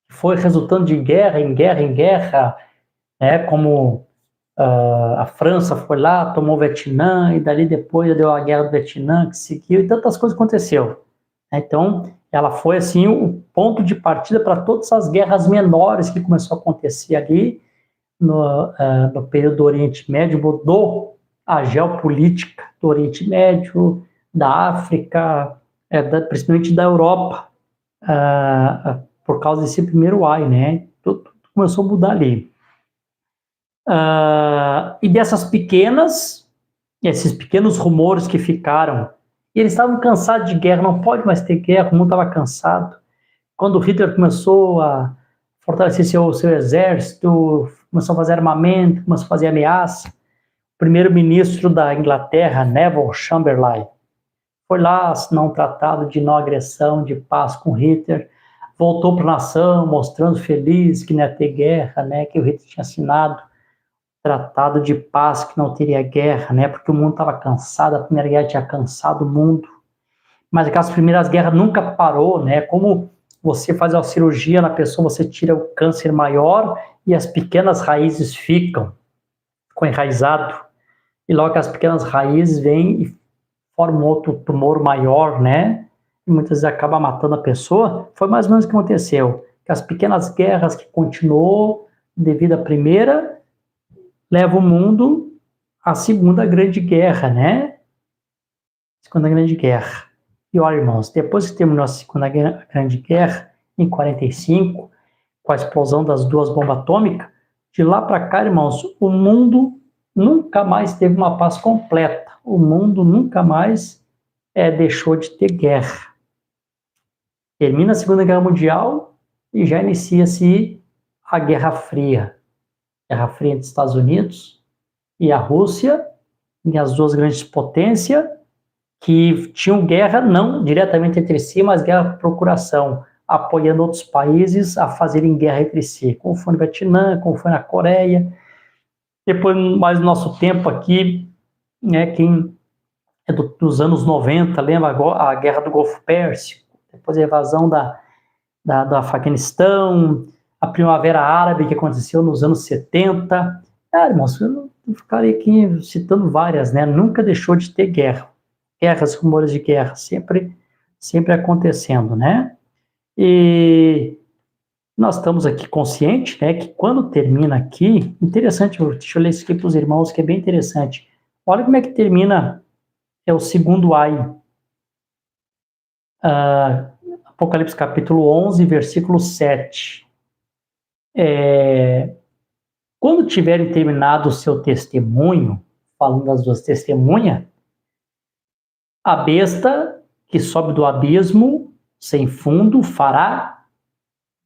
foi resultando de guerra em guerra em guerra, né? Como a França foi lá, tomou o Vietnã, e dali depois deu a guerra do Vietnã, que seguiu, e tantas coisas aconteceu. Então, ela foi, assim, o ponto de partida para todas as guerras menores que começou a acontecer ali no período do Oriente Médio, mudou a geopolítica do Oriente Médio, da África, principalmente da Europa, por causa desse primeiro AI, né? Tudo começou a mudar ali. E dessas esses pequenos rumores que ficaram, e eles estavam cansados de guerra, não pode mais ter guerra, o mundo estava cansado. Quando Hitler começou a fortalecer seu exército, começou a fazer armamento, começou a fazer ameaça, o primeiro-ministro da Inglaterra, Neville Chamberlain, foi lá assinar um tratado de não agressão, de paz com Hitler, voltou para a nação, mostrando feliz que não ia ter guerra, né, que o Hitler tinha assinado tratado de paz, que não teria guerra, né? Porque o mundo estava cansado, a Primeira Guerra tinha cansado o mundo. Mas aquelas primeiras guerras nunca parou, né? Como você faz a cirurgia na pessoa, você tira o câncer maior e as pequenas raízes ficam enraizado. E logo que as pequenas raízes vêm e formam outro tumor maior, né? E muitas vezes acaba matando a pessoa. Foi mais ou menos o que aconteceu. Que as pequenas guerras que continuou devido à primeira leva o mundo à Segunda Grande Guerra, né? Segunda Grande Guerra. E olha, irmãos, depois que terminou a Segunda Grande Guerra, em 45, com a explosão das 2 bombas atômicas, de lá para cá, irmãos, o mundo nunca mais teve uma paz completa. O mundo nunca mais deixou de ter guerra. Termina a Segunda Guerra Mundial e já inicia-se a Guerra Fria. Guerra Fria entre os Estados Unidos e a Rússia, e as 2 grandes potências, que tinham guerra não diretamente entre si, mas guerra por procuração, apoiando outros países a fazerem guerra entre si, como foi no Vietnã, como foi na Coreia. Depois, mais no nosso tempo aqui, né, quem é dos anos 90, lembra a Guerra do Golfo Pérsico, depois a invasão do Afeganistão, a Primavera Árabe, que aconteceu nos anos 70. Irmãos, eu ficarei aqui citando várias, né? Nunca deixou de ter guerra. Guerras, rumores de guerra, sempre acontecendo, né? E nós estamos aqui conscientes, né, que quando termina aqui, interessante, deixa eu ler isso aqui para os irmãos, que é bem interessante. Olha como é que termina o segundo ai. Apocalipse capítulo 11, versículo 7. Quando tiverem terminado o seu testemunho, falando das 2 testemunhas, a besta que sobe do abismo sem fundo fará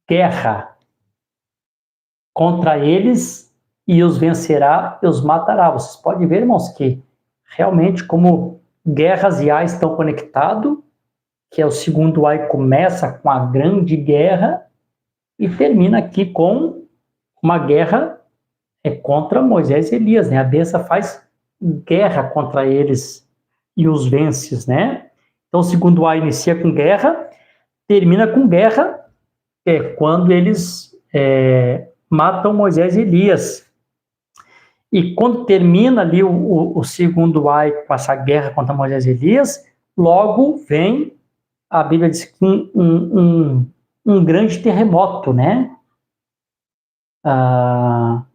guerra contra eles e os vencerá e os matará. Vocês podem ver, irmãos, que realmente como guerras e ais estão conectados, que é o segundo ai começa com a grande guerra e termina aqui com uma guerra contra Moisés e Elias, né? A besta faz guerra contra eles e os vence, né? Então, o segundo ai inicia com guerra, termina com guerra, quando eles matam Moisés e Elias. E quando termina ali o segundo ai com essa guerra contra Moisés e Elias, logo vem, a Bíblia diz que um grande terremoto, né? A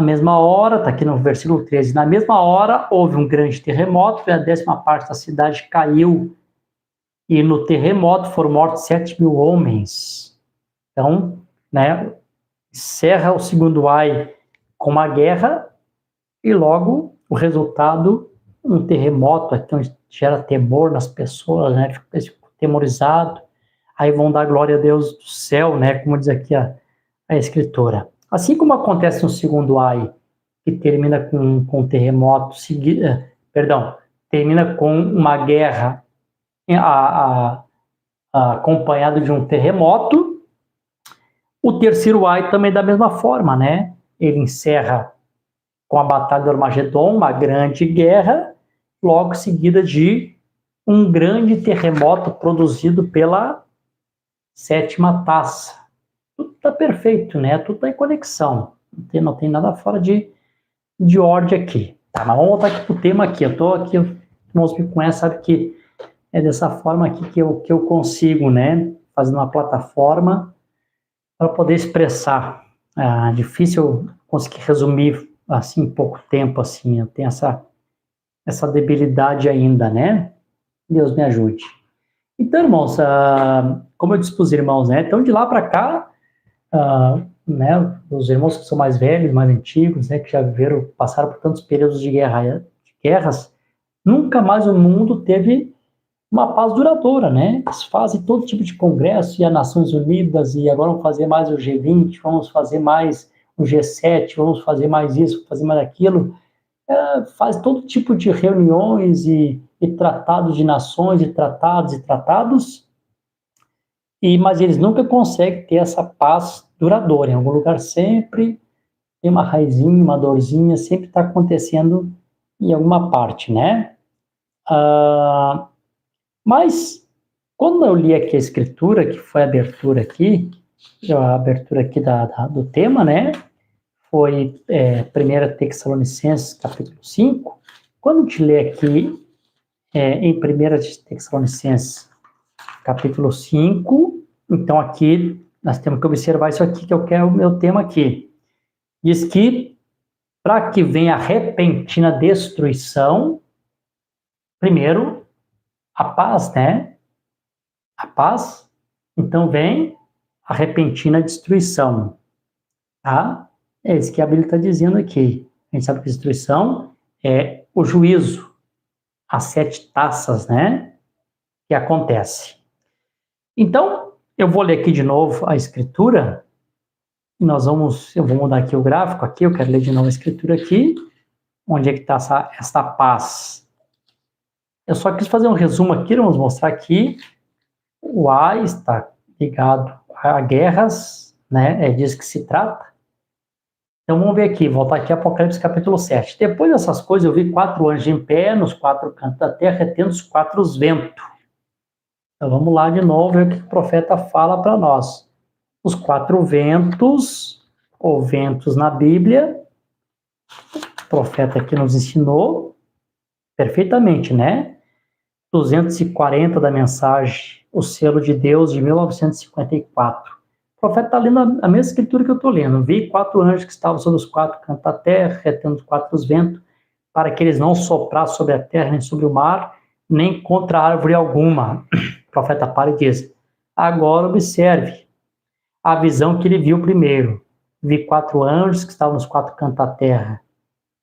mesma hora, está aqui no versículo 13, na mesma hora houve um grande terremoto, e a 10ª parte da cidade caiu, e no terremoto foram mortos 7.000 homens. Então, né, encerra o segundo ai com uma guerra, e logo o resultado, um terremoto, então gera temor nas pessoas, né, ficam temorizados, aí vão dar glória a Deus do céu, né, como diz aqui a escritora. Assim como acontece no segundo ai, que termina com um terremoto, termina com uma guerra acompanhado de um terremoto, o terceiro ai também da mesma forma, né? Ele encerra com a Batalha do Armagedon, uma grande guerra, logo seguida de um grande terremoto produzido pela 7ª taça. Tudo está perfeito, né? Tudo está em conexão. Não tem nada fora de ordem aqui. Tá, mas vamos voltar aqui para o tema aqui. Eu estou aqui, os irmãos me conhecem, sabe que é dessa forma aqui que eu consigo, né? Fazendo uma plataforma para poder expressar. Difícil conseguir resumir assim em pouco tempo, assim. Eu tenho essa debilidade ainda, né? Deus me ajude. Então, irmãos, como eu disse para os irmãos, né? Então, de lá para cá, né, os irmãos que são mais velhos, mais antigos, né, que já passaram por tantos períodos de guerras, nunca mais o mundo teve uma paz duradoura, né? Eles fazem todo tipo de congresso, e as Nações Unidas, e agora vamos fazer mais o G20, vamos fazer mais o G7, vamos fazer mais isso, vamos fazer mais aquilo. Faz todo tipo de reuniões e tratados de nações, e tratados, mas eles nunca conseguem ter essa paz duradoura. Em algum lugar sempre tem uma raizinha, uma dorzinha, sempre está acontecendo em alguma parte, né? Mas, quando eu li aqui a escritura, que foi a abertura aqui do tema, né? Foi 1 Tessalonicenses, capítulo 5. Quando a gente lê aqui em 1 Tessalonicenses, capítulo 5, então aqui nós temos que observar isso aqui, que eu quero o meu tema aqui. Diz que, para que venha a repentina destruição, primeiro, a paz, né? A paz. Então vem a repentina destruição, tá? É isso que a Bíblia está dizendo aqui. A gente sabe que a destruição é o juízo, as 7 taças, né, que acontece. Então, eu vou ler aqui de novo a escritura. Eu vou mudar aqui o gráfico aqui, eu quero ler de novo a escritura aqui. Onde é que está essa paz? Eu só quis fazer um resumo aqui, vamos mostrar aqui. O A está ligado a guerras, né? É disso que se trata. Então vamos ver aqui, voltar aqui a Apocalipse capítulo 7. Depois dessas coisas, eu vi 4 anjos em pé, nos 4 cantos da terra, retendo os 4 ventos. Então vamos lá de novo, ver o que o profeta fala para nós. Os 4 ventos, ou ventos na Bíblia, o profeta aqui nos ensinou perfeitamente, né? 240 da mensagem, o selo de Deus, de 1954. O profeta está lendo a mesma escritura que eu estou lendo. Vi 4 anjos que estavam sobre os 4 cantos da terra, retendo os 4 ventos, para que eles não soprassem sobre a terra, nem sobre o mar, nem contra árvore alguma. O profeta para e diz: agora observe a visão que ele viu primeiro. Vi 4 anjos que estavam nos 4 cantos da terra,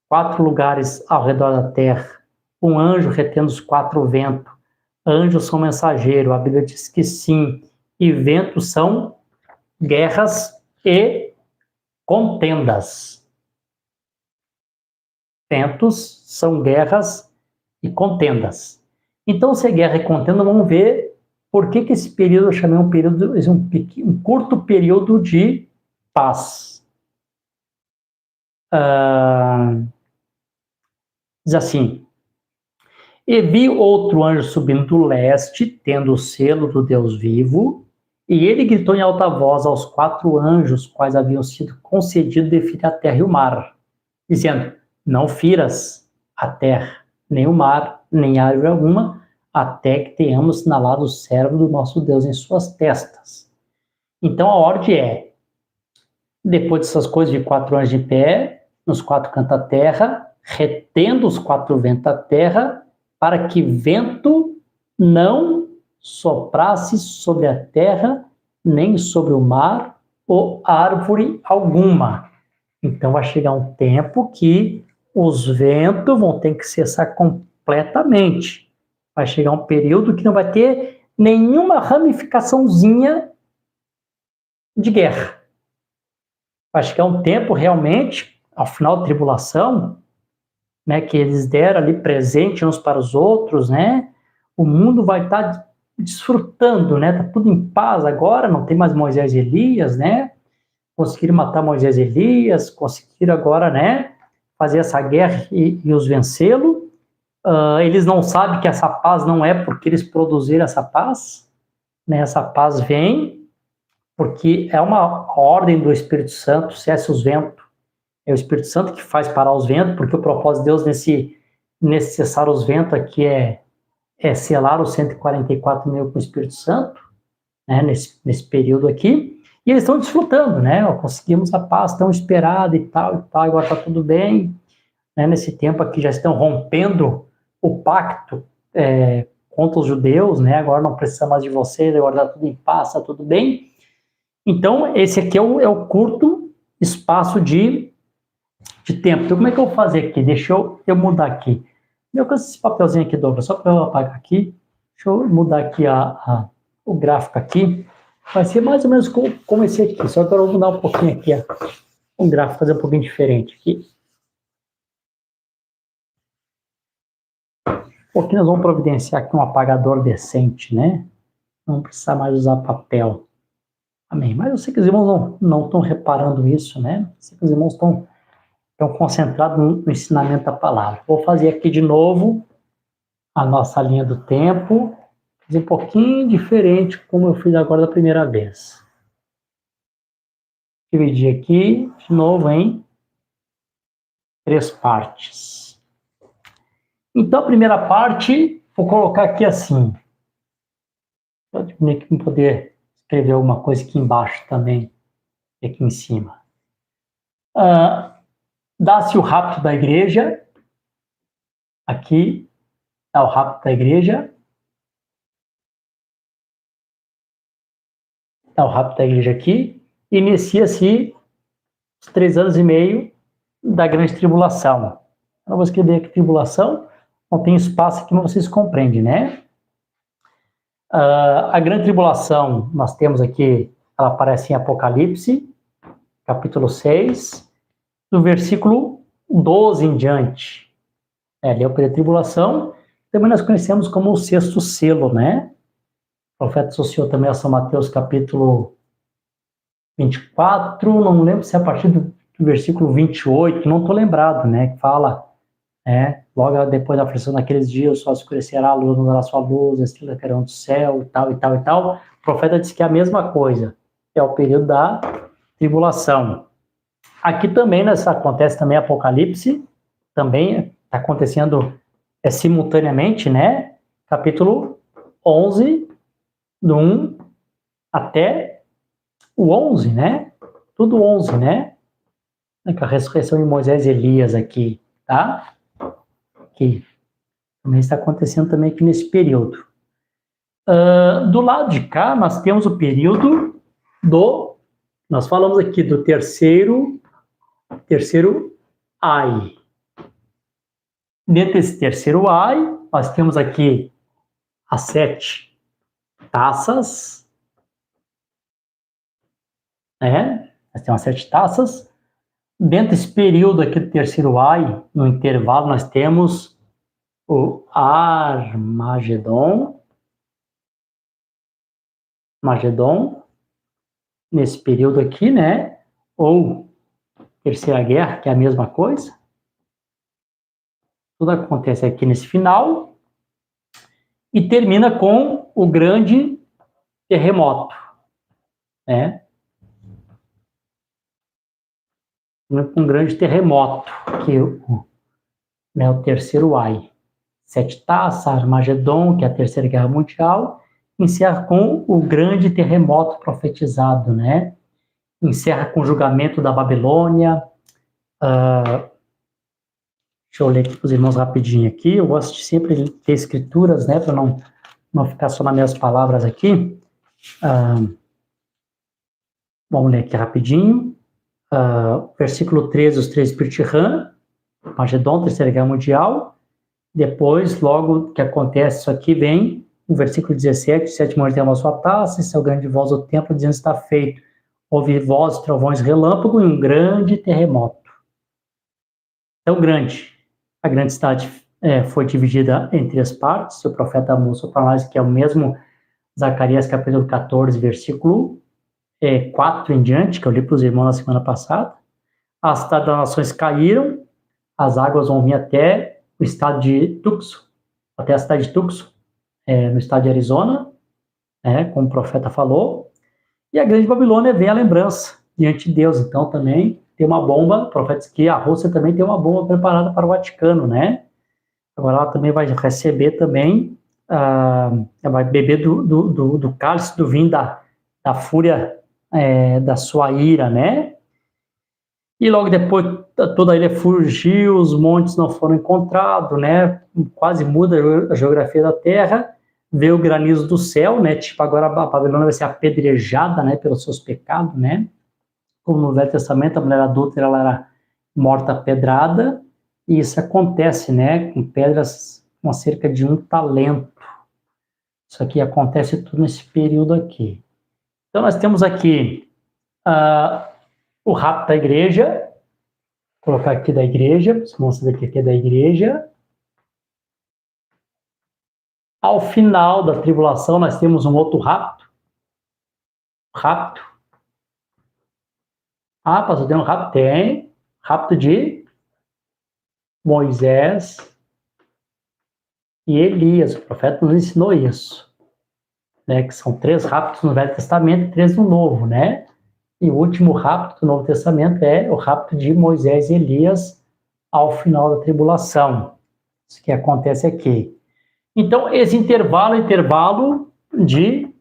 4 lugares ao redor da terra, um anjo retendo os 4 ventos. Anjos são mensageiros, a Bíblia diz que sim, e ventos são guerras e contendas. Ventos são guerras e contendas. Então, se é guerra e contenda, vamos ver por que esse período eu chamei um curto período de paz. Diz assim: e vi outro anjo subindo do leste, tendo o selo do Deus vivo, e ele gritou em alta voz aos 4 anjos, quais haviam sido concedido de ferir a terra e o mar, dizendo: não firas a terra, nem o mar, nem árvore alguma, até que tenhamos sinalado o servo do nosso Deus em suas testas. Então a ordem é, depois dessas coisas, de 4 anjos de pé, nos 4 cantos da terra, retendo os 4 ventos da terra, para que vento não soprasse sobre a terra, nem sobre o mar, ou árvore alguma. Então vai chegar um tempo que os ventos vão ter que cessar completamente. Vai chegar um período que não vai ter nenhuma ramificaçãozinha de guerra. Vai chegar um tempo realmente, ao final da tribulação, né, que eles deram ali presente uns para os outros, né? O mundo vai estar desfrutando, né? Tá tudo em paz agora, não tem mais Moisés e Elias, né? Conseguiram matar Moisés e Elias, conseguiram agora, né, fazer essa guerra e os vencê-lo. Eles não sabem que essa paz não é porque eles produziram essa paz, né? Essa paz vem porque é uma ordem do Espírito Santo, cesse os ventos. É o Espírito Santo que faz parar os ventos, porque o propósito de Deus nesse cessar os ventos aqui é selar os 144 mil com o Espírito Santo, né, nesse período aqui, e eles estão desfrutando, né? Conseguimos a paz tão esperada e tal, agora está tudo bem, né? Nesse tempo aqui já estão rompendo o pacto contra os judeus, né? Agora não precisa mais de vocês, agora está tudo em paz, está tudo bem. Então, esse aqui é o curto espaço de tempo. Então, como é que eu vou fazer aqui? Deixa eu mudar aqui. Eu canso esse papelzinho aqui, Douglas, só para eu apagar aqui. Deixa eu mudar aqui o gráfico aqui. Vai ser mais ou menos como esse aqui, só que eu vou mudar um pouquinho aqui, o gráfico, fazer um pouquinho diferente aqui. Um pouquinho nós vamos providenciar aqui um apagador decente, né? Não precisar mais usar papel. Amém. Mas eu sei que os irmãos não estão reparando isso, né? Eu sei que os irmãos estão concentrados no ensinamento da palavra. Vou fazer aqui de novo a nossa linha do tempo, fazer um pouquinho diferente como eu fiz agora da primeira vez. Dividir aqui de novo em 3 partes. Então a primeira parte, vou colocar aqui assim. Vou diminuir aqui para poder escrever alguma coisa aqui embaixo também, e aqui em cima. Dá-se o rapto da igreja. Aqui dá o rapto da igreja. o rapto da igreja aqui, inicia-se os 3 anos e meio da grande tribulação. Eu vou escrever aqui tribulação, não tem espaço aqui, mas vocês compreendem, né? A grande tribulação, nós temos aqui, ela aparece em Apocalipse, capítulo 6, do versículo 12 em diante. Ali é o período de tribulação, também nós conhecemos como o 6º selo, né? O profeta associou também a São Mateus, capítulo 24, não lembro se é a partir do versículo 28, não estou lembrado, né? Que fala, logo depois da aflição daqueles dias, o sol escurecerá, a luz não dará sua luz, as estrelas cairão do céu, e tal, e tal, e tal. O profeta disse que é a mesma coisa, é o período da tribulação. Aqui também, acontece também Apocalipse, também está acontecendo simultaneamente, né? Capítulo 11, do 1 até o 11, né? Tudo 11, né? Com a ressurreição de Moisés e Elias aqui, tá? Que também está acontecendo também aqui nesse período. Do lado de cá, nós temos o período nós falamos aqui do terceiro ai. Dentro desse terceiro ai, nós temos aqui as 7 taças, né? Nós temos as 7 taças. Dentro desse período aqui do terceiro ai, no intervalo, nós temos o Armagedon, nesse período aqui, né? Ou Terceira Guerra, que é a mesma coisa. Tudo acontece aqui nesse final e termina com o grande terremoto, né? Um grande terremoto, que é o terceiro ai. 7 taças, Armagedon, que é a Terceira Guerra Mundial, encerra com o grande terremoto profetizado, né? Encerra com o julgamento da Babilônia. Deixa eu ler aqui para os irmãos rapidinho aqui. Eu gosto de sempre ter escrituras, né? Para não ficar só nas minhas palavras aqui. Vamos ler aqui rapidinho. Versículo 13, os 3 Pirtirã, Armagedon, Terceira Guerra Mundial. Depois, logo que acontece isso aqui, vem o versículo 17, 7 anjo derramou sua taça, esse é o grande voz do templo, dizendo está feito. Houve vozes, trovões, relâmpago e um grande terremoto. Tão grande. A grande cidade foi dividida em 3 partes. O profeta mostrou para nós que é o mesmo Zacarias, capítulo 14, versículo 4 em diante, que eu li para os irmãos na semana passada. As cidades das nações caíram, as águas vão vir até o estado de Tucson, até a cidade de Tucson, no estado de Arizona, como o profeta falou. E a grande Babilônia vem a lembrança diante de Deus. Então também tem uma bomba, o profeta diz que a Rússia também tem uma bomba preparada para o Vaticano, né? Agora ela também vai receber também, vai beber do cálice do vinho da fúria da sua ira, né? E logo depois toda a ilha fugiu, os montes não foram encontrados, né? Quase muda a geografia da Terra, veio o granizo do céu, né? Tipo, agora a Babilônia vai ser apedrejada, né? Pelos seus pecados, né? Como no Velho Testamento, a mulher adúltera ela era morta pedrada, e isso acontece, né? Com pedras com cerca de 1 talento. Isso aqui acontece tudo nesse período aqui. Então nós temos aqui o rapto da igreja, vou colocar aqui da igreja, vocês vão saber que aqui é da igreja. Ao final da tribulação, nós temos um outro rapto. Pastor, tem um rapto? Tem. Rapto de Moisés e Elias. O profeta nos ensinou isso. Né? Que são 3 raptos no Velho Testamento e 3 no Novo, né? E o último rapto do Novo Testamento é o rapto de Moisés e Elias ao final da tribulação. Isso que acontece aqui. Então, esse intervalo é um intervalo de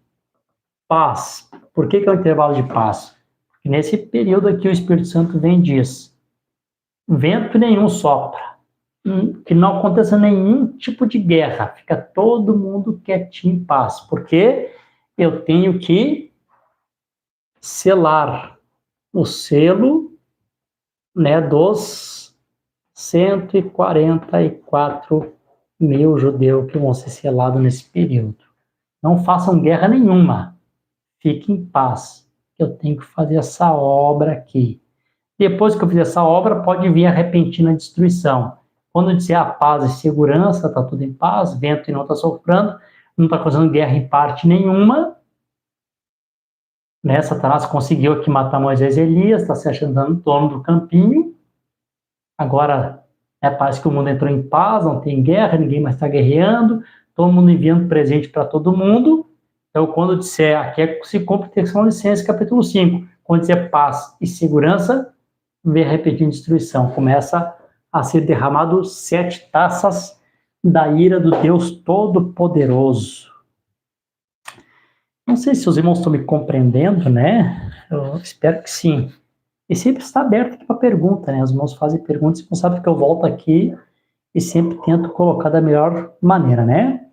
paz. Por que é um intervalo de paz? Porque nesse período aqui o Espírito Santo vem e diz: vento nenhum sopra, que não aconteça nenhum tipo de guerra, fica todo mundo quietinho em paz, porque eu tenho que selar o selo, né, dos 144 mil judeus que vão ser selados nesse período. Não façam guerra nenhuma. Fiquem em paz. Eu tenho que fazer essa obra aqui. Depois que eu fizer essa obra, pode vir a repentina destruição. Quando eu disser a paz e segurança, está tudo em paz, vento e não está soprando, não está causando guerra em parte nenhuma, né? Satanás conseguiu aqui matar Moisés e Elias, está se achando dono do campinho. Agora, parece que o mundo entrou em paz, não tem guerra, ninguém mais está guerreando, todo mundo enviando presente para todo mundo. Então, quando disser, aqui se cumpre Tessalonicenses capítulo 5, quando disser paz e segurança, vem repetindo destruição. Começa a ser derramado 7 taças da ira do Deus Todo-Poderoso. Não sei se os irmãos estão me compreendendo, né? Eu espero que sim. E sempre está aberto aqui para pergunta, né? Os irmãos fazem perguntas, não sabem que eu volto aqui e sempre tento colocar da melhor maneira, né?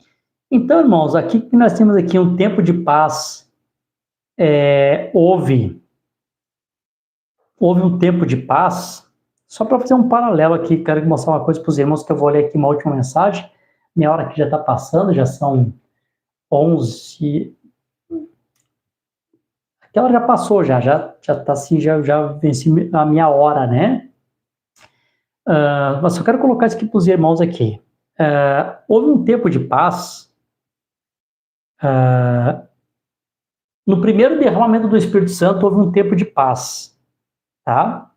Então, irmãos, aqui que nós temos aqui um tempo de paz, houve um tempo de paz, só para fazer um paralelo aqui, quero mostrar uma coisa para os irmãos, que eu vou ler aqui uma última mensagem, minha hora aqui já está passando, já são 11, aquela já passou, já está assim, já venci a minha hora, né? Mas eu quero colocar isso aqui para os irmãos aqui. Houve um tempo de paz, no primeiro derramamento do Espírito Santo houve um tempo de paz, tá?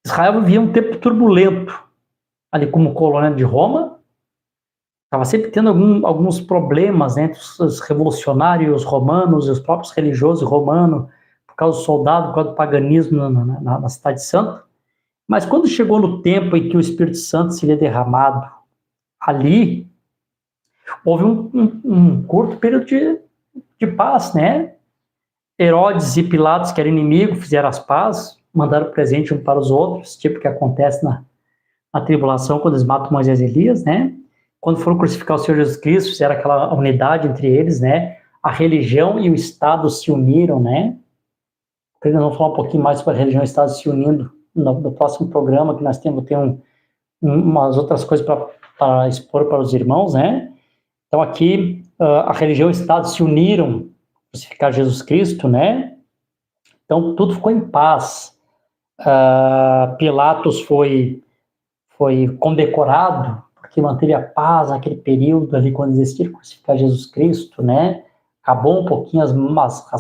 Israel vivia um tempo turbulento, ali como colônia de Roma, estava sempre tendo alguns problemas, né, entre os revolucionários romanos e os próprios religiosos romanos, por causa do soldado, por causa do paganismo na Cidade Santa. Mas quando chegou no tempo em que o Espírito Santo seria derramado ali, houve um curto período de paz, né? Herodes e Pilatos, que eram inimigos, fizeram as pazes, mandaram presente um para os outros, tipo que acontece na tribulação, quando eles matam Moisés e Elias, né? Quando foram crucificar o Senhor Jesus Cristo, fizeram aquela unidade entre eles, né? A religião e o Estado se uniram, né? Nós vamos falar um pouquinho mais sobre a religião e o Estado se unindo no próximo programa, que nós temos umas outras coisas para expor para os irmãos, né? Então aqui a religião e o Estado se uniram para crucificar Jesus Cristo, né? Então tudo ficou em paz. Pilatos foi condecorado porque manteve a paz naquele período ali quando existia crucificar Jesus Cristo, né? Acabou um pouquinho as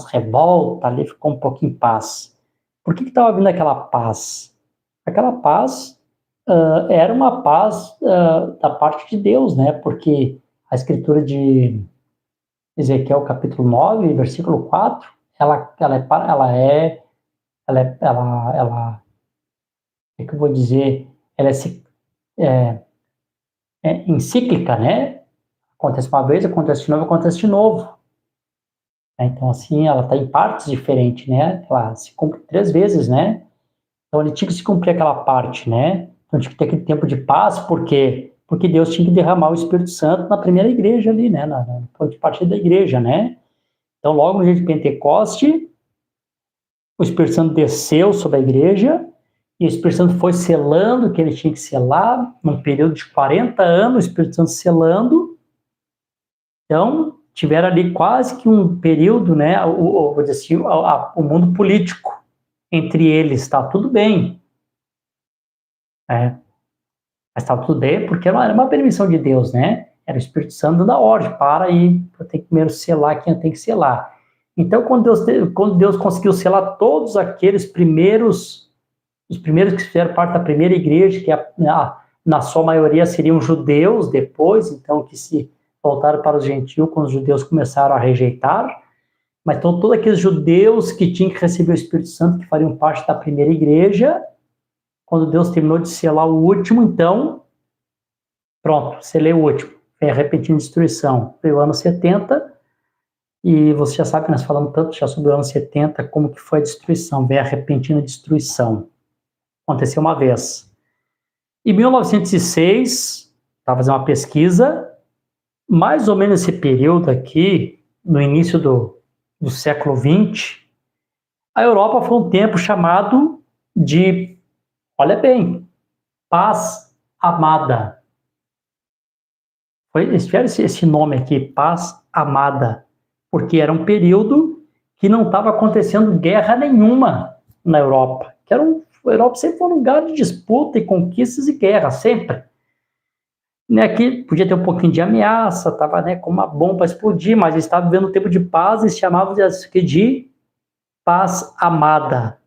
revoltas, ali ficou um pouquinho em paz. Por que estava vindo aquela paz? Aquela paz era uma paz da parte de Deus, né? Porque a escritura de Ezequiel capítulo 9, versículo 4, ela é que eu vou dizer, ela é encíclica, né? Acontece uma vez, acontece de novo, acontece de novo. Então, assim, ela está em partes diferentes, né? Ela se cumpre 3 vezes, né? Então, ele tinha que se cumprir aquela parte, né? Então, tinha que ter aquele tempo de paz, porque Deus tinha que derramar o Espírito Santo na primeira igreja ali, né? Na ponto de partida da igreja, né? Então, logo no dia de Pentecoste, o Espírito Santo desceu sobre a igreja, e o Espírito Santo foi selando o que ele tinha que selar, num período de 40 anos, o Espírito Santo selando. Então, tiveram ali quase que um período, né, vou dizer assim, o mundo político entre eles, está tudo bem. Mas estava tudo bem porque era uma permissão de Deus, né? Era o Espírito Santo dando a ordem, para aí, eu tenho que primeiro selar quem eu tenho que selar. Então, quando Deus conseguiu selar todos aqueles primeiros, os primeiros que fizeram parte da primeira igreja, que na sua maioria seriam judeus depois, então que se voltaram para os gentios quando os judeus começaram a rejeitar, mas então todos aqueles judeus que tinham que receber o Espírito Santo, que fariam parte da primeira igreja, quando Deus terminou de selar o último, então, pronto, selei o último, vem a repetindo destruição. Veio o ano 70, e você já sabe que nós falamos tanto já sobre o ano 70, como que foi a destruição, veio a repentina destruição. Aconteceu uma vez. Em 1906, estava fazendo uma pesquisa, mais ou menos esse período aqui, no início do século XX, a Europa foi um tempo chamado de, olha bem, paz amada. Eles tiveram esse nome aqui, paz amada, porque era um período que não estava acontecendo guerra nenhuma na Europa. A Europa sempre foi um lugar de disputa e conquistas e guerra, sempre. Né, que podia ter um pouquinho de ameaça, estava, né, com uma bomba para explodir, mas estava vivendo um tempo de paz e se chamava de paz amada.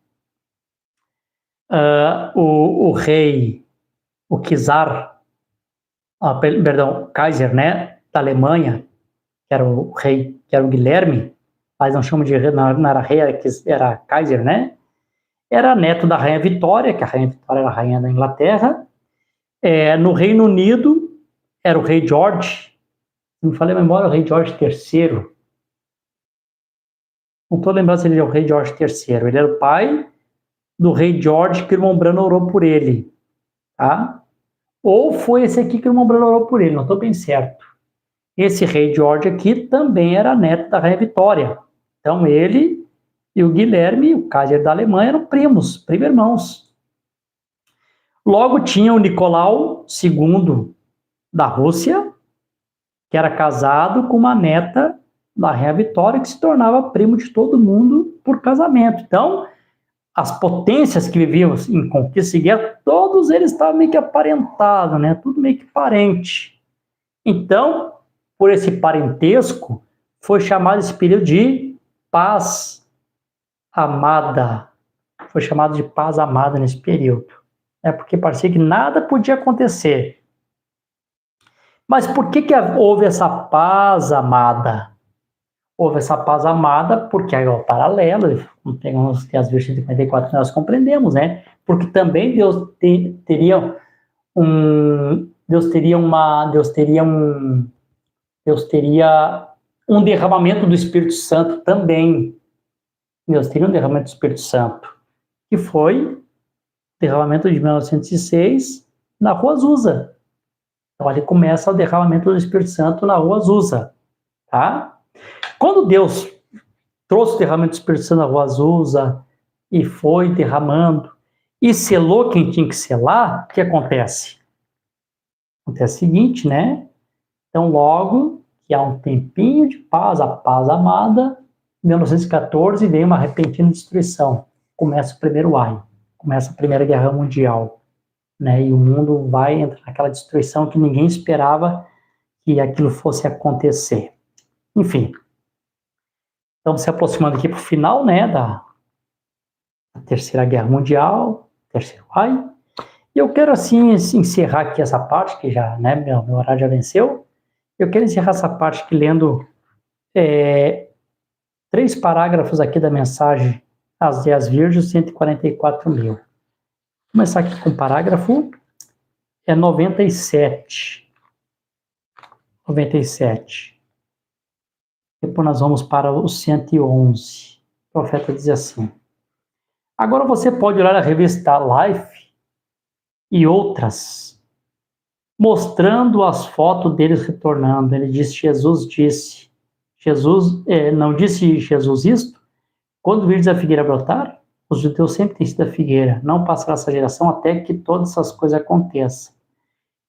O rei, o czar, Kaiser, né, da Alemanha, que era o rei, que era o Guilherme, mas não chamam de rei, não era rei, era Kaiser, né? Era neto da rainha Vitória, que a rainha Vitória era a rainha da Inglaterra. No Reino Unido, era o rei George, se me falei a memória, o rei George III. Não estou lembrando se ele é o rei George III. Ele era o pai do rei George, que o irmão Bran orou por ele. Tá? Ou foi esse aqui que o irmão Bran orou por ele, não estou bem certo. Esse rei George aqui também era neto da rainha Vitória. Então ele e o Guilherme, o Kaiser da Alemanha, eram primos irmãos. Logo tinha o Nicolau II da Rússia, que era casado com uma neta da rainha Vitória, que se tornava primo de todo mundo por casamento. Então, as potências que viviam em conquista e guerra, todos eles estavam meio que aparentados, né? Tudo meio que parente. Então, por esse parentesco, foi chamado esse período de paz amada. Foi chamado de paz amada nesse período. Porque parecia que nada podia acontecer. Mas por que houve essa paz amada? Houve essa paz amada porque é o paralelo, tem as versículos 54 que nós compreendemos, né? Porque também Deus teria um derramamento do Espírito Santo também. Deus teria um derramamento do Espírito Santo, que foi o derramamento de 1906 na Rua Azusa. Então, ali começa o derramamento do Espírito Santo na Rua Azusa, tá? Quando Deus trouxe o derramamento do Espírito Santo na Rua Azusa e foi derramando e selou quem tinha que selar, o que acontece? Acontece o seguinte, né? Então, logo que há um tempinho de paz, a paz amada, em 1914 vem uma repentina destruição. Começa o primeiro ai, começa a Primeira Guerra Mundial. Né, e o mundo vai entrar naquela destruição que ninguém esperava que aquilo fosse acontecer. Enfim, estamos se aproximando aqui para o final, né, da Terceira Guerra Mundial, terceiro ai, e eu quero assim encerrar aqui essa parte, que já, né, meu horário já venceu. Eu quero encerrar essa parte aqui lendo 3 parágrafos aqui da mensagem às 10 Virgens, 144 mil. Vou começar aqui com o parágrafo 97. 97. Depois nós vamos para o 111. O profeta diz assim: agora você pode olhar a revista Life e outras, mostrando as fotos deles retornando. Ele disse, não disse Jesus isto? Quando virdes a figueira brotar, os judeus sempre têm sido a figueira, não passará essa geração até que todas essas coisas aconteçam.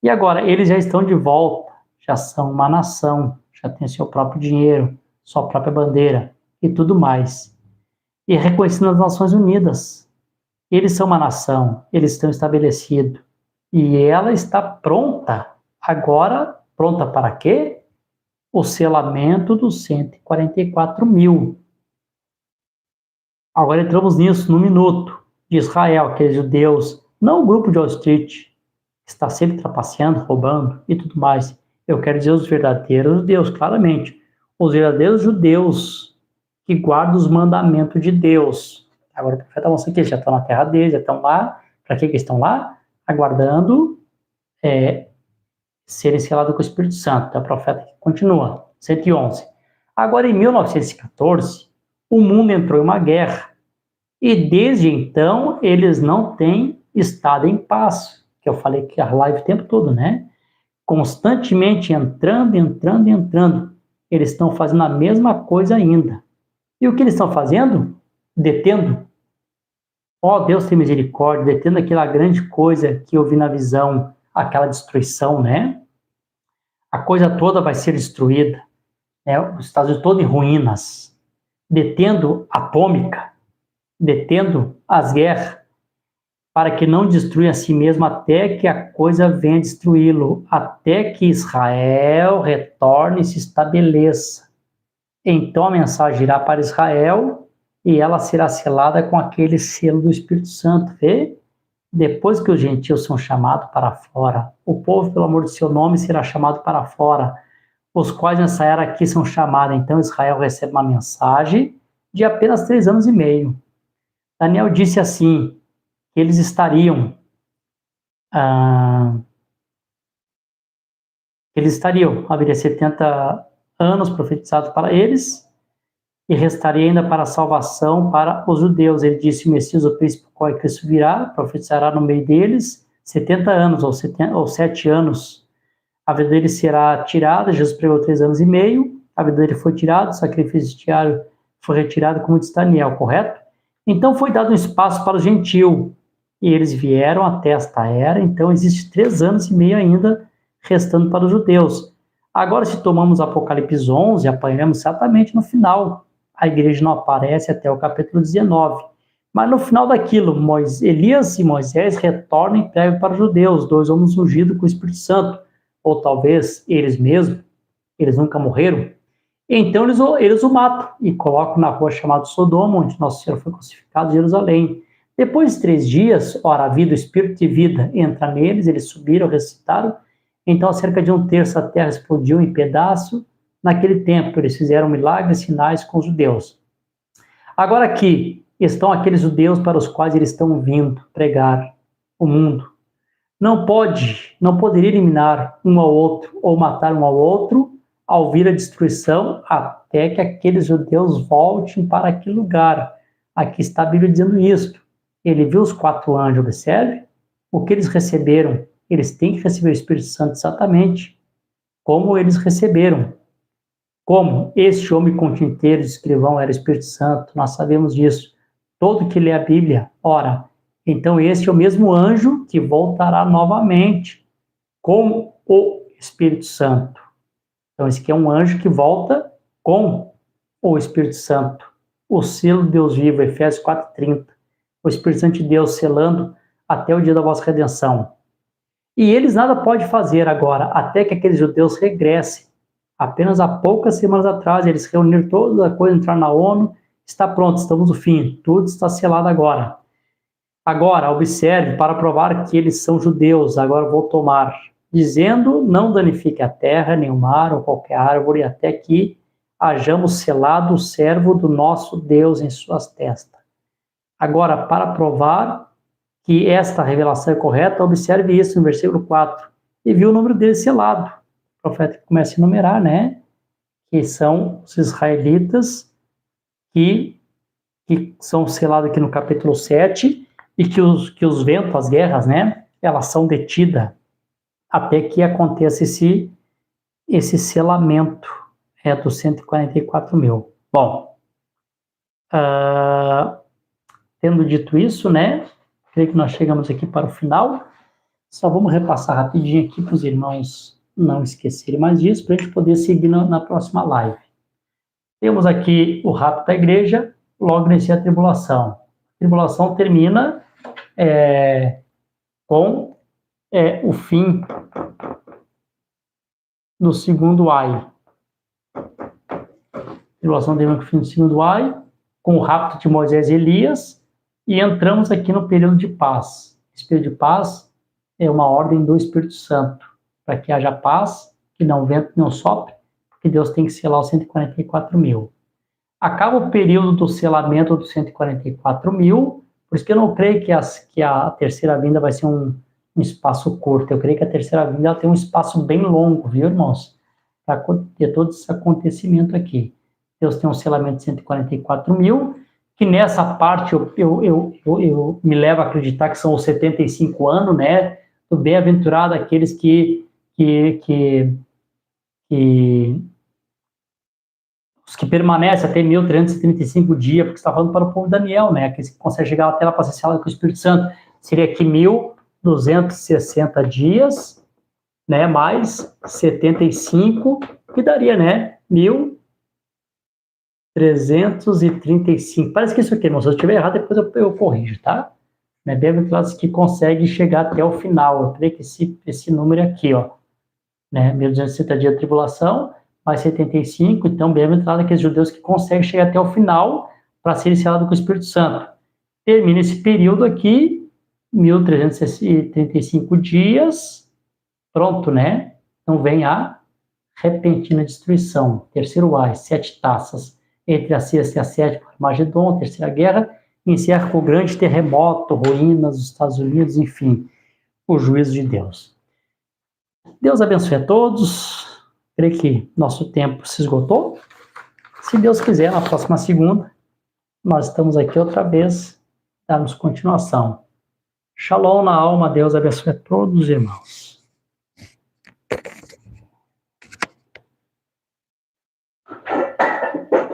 E agora, eles já estão de volta, já são uma nação, já têm seu próprio dinheiro, sua própria bandeira e tudo mais. E reconhecido nas Nações Unidas. Eles são uma nação, eles estão estabelecidos. E ela está pronta. Agora, pronta para quê? O selamento dos 144 mil. Agora entramos nisso no minuto. De Israel, aqueles judeus, não o grupo de Wall Street, que está sempre trapaceando, roubando e tudo mais. Eu quero dizer os verdadeiros judeus, claramente. Os verdadeiros judeus que guardam os mandamentos de Deus. Agora o profeta mostra que eles já estão na terra deles, já estão lá. Para que eles estão lá? Aguardando serem selados com o Espírito Santo. Então o profeta continua. 111. Agora em 1914, o mundo entrou em uma guerra. E desde então, eles não têm estado em paz. Que eu falei que a live o tempo todo, né? Constantemente entrando. Eles estão fazendo a mesma coisa ainda. E o que eles estão fazendo? Detendo. Ó, Deus tem misericórdia, detendo aquela grande coisa que eu vi na visão, aquela destruição, né? A coisa toda vai ser destruída, né? Os Estados Unidos todo em ruínas, detendo atômica, detendo as guerras, para que não destrua a si mesmo até que a coisa venha destruí-lo, até que Israel retorne e se estabeleça. Então a mensagem irá para Israel e ela será selada com aquele selo do Espírito Santo. Vê? Depois que os gentios são chamados para fora, o povo, pelo amor do seu nome, será chamado para fora, os quais nessa era aqui são chamados. Então Israel recebe uma mensagem de apenas 3 anos e meio. Daniel disse assim, que eles estariam, haveria 70 anos profetizados para eles, e restaria ainda para a salvação para os judeus. Ele disse, o Messias, o príncipe, qual é Cristo virá, profetizará no meio deles 70 anos, ou 7 anos. A vida dele será tirada, Jesus pregou 3 anos e meio, a vida dele foi tirada, o sacrifício diário foi retirado, como diz Daniel, correto? Então foi dado um espaço para o gentil, e eles vieram até esta era, então existe 3 anos e meio ainda restando para os judeus. Agora, se tomamos Apocalipse 11, apanhamos exatamente no final. A igreja não aparece até o capítulo 19. Mas no final daquilo, Elias e Moisés retornam e pregam para os judeus, 2 homens ungidos com o Espírito Santo, ou talvez eles mesmos, eles nunca morreram. Então eles o matam e colocam na rua chamada Sodoma, onde Nosso Senhor foi crucificado, em Jerusalém. Depois de 3 dias, ora, a vida, o Espírito de vida entra neles, eles subiram, ressuscitaram. Então, cerca de 1/3 da terra explodiu em pedaço. Naquele tempo, eles fizeram milagres e sinais com os judeus. Agora aqui estão aqueles judeus para os quais eles estão vindo pregar o mundo. Não poderia eliminar um ao outro ou matar um ao outro ao vir a destruição até que aqueles judeus voltem para aquele lugar. Aqui está a Bíblia dizendo isto. Ele viu os 4 anjos, observe, o que eles receberam. Eles têm que receber o Espírito Santo exatamente como eles receberam. Como este homem com tinteiro de escrivão era o Espírito Santo, nós sabemos disso. Todo que lê a Bíblia, ora, então este é o mesmo anjo que voltará novamente com o Espírito Santo. Então esse aqui é um anjo que volta com o Espírito Santo. O selo de Deus vivo, Efésios 4:30. O Espírito Santo de Deus selando até o dia da vossa redenção. E eles nada podem fazer agora, até que aqueles judeus regressem. Apenas há poucas semanas atrás, eles reuniram toda a coisa, entraram na ONU, está pronto, estamos no fim, tudo está selado agora. Agora, observe, para provar que eles são judeus, agora vou tomar, dizendo, não danifique a terra, nem o mar, ou qualquer árvore, até que hajamos selado o servo do nosso Deus em suas testas. Agora, para provar que esta revelação é correta, observe isso no versículo 4. E viu o número deles selado. O profeta começa a enumerar, né? Que são os israelitas que são selados aqui no capítulo 7 e que os ventos, as guerras, né? Elas são detidas até que aconteça esse selamento dos 144 mil. Bom, tendo dito isso, né? Creio que nós chegamos aqui para o final. Só vamos repassar rapidinho aqui para os irmãos não esquecerem mais disso, para a gente poder seguir na próxima live. Temos aqui o rapto da igreja, logo inicia a tribulação. A tribulação termina com o fim do segundo ai. A tribulação termina com o fim do segundo ai, com o rapto de Moisés e Elias, e entramos aqui no período de paz. Esse período de paz é uma ordem do Espírito Santo, para que haja paz, que não vento nem sopre, porque Deus tem que selar os 144 mil. Acaba o período do selamento dos 144 mil, por isso que eu não creio que a terceira vinda vai ser um espaço curto, eu creio que a terceira vinda ela tem um espaço bem longo, viu, irmãos? Para ter todo esse acontecimento aqui. Deus tem um selamento de 144 mil, que nessa parte eu me levo a acreditar que são os 75 anos, né? Do bem-aventurado aqueles que os que permanecem até 1335 dias, porque você está falando para o povo de Daniel, né? Que consegue chegar até lá para ser selado com o Espírito Santo. Seria aqui 1260 dias, né? Mais 75, que daria, né? 1335. Parece que isso aqui, irmão, se eu estiver errado, depois eu corrijo, tá? Né? Bem-aventurados que conseguem chegar até o final. Eu creio que esse número aqui, ó, né? 1260 dias de tribulação, mais 75, então bem-aventurado aqueles judeus que conseguem chegar até o final para serem selados com o Espírito Santo. Termina esse período aqui, 1335 dias, pronto, né? Então vem a repentina destruição, terceiro ai, 7 taças, entre a sexta e a sétima, Armagedon, a terceira guerra, encerra com o grande terremoto, ruínas dos Estados Unidos, enfim, o juízo de Deus. Deus abençoe a todos. Creio que nosso tempo se esgotou. Se Deus quiser, na próxima segunda, nós estamos aqui outra vez, darmos continuação. Shalom na alma, Deus abençoe a todos os irmãos.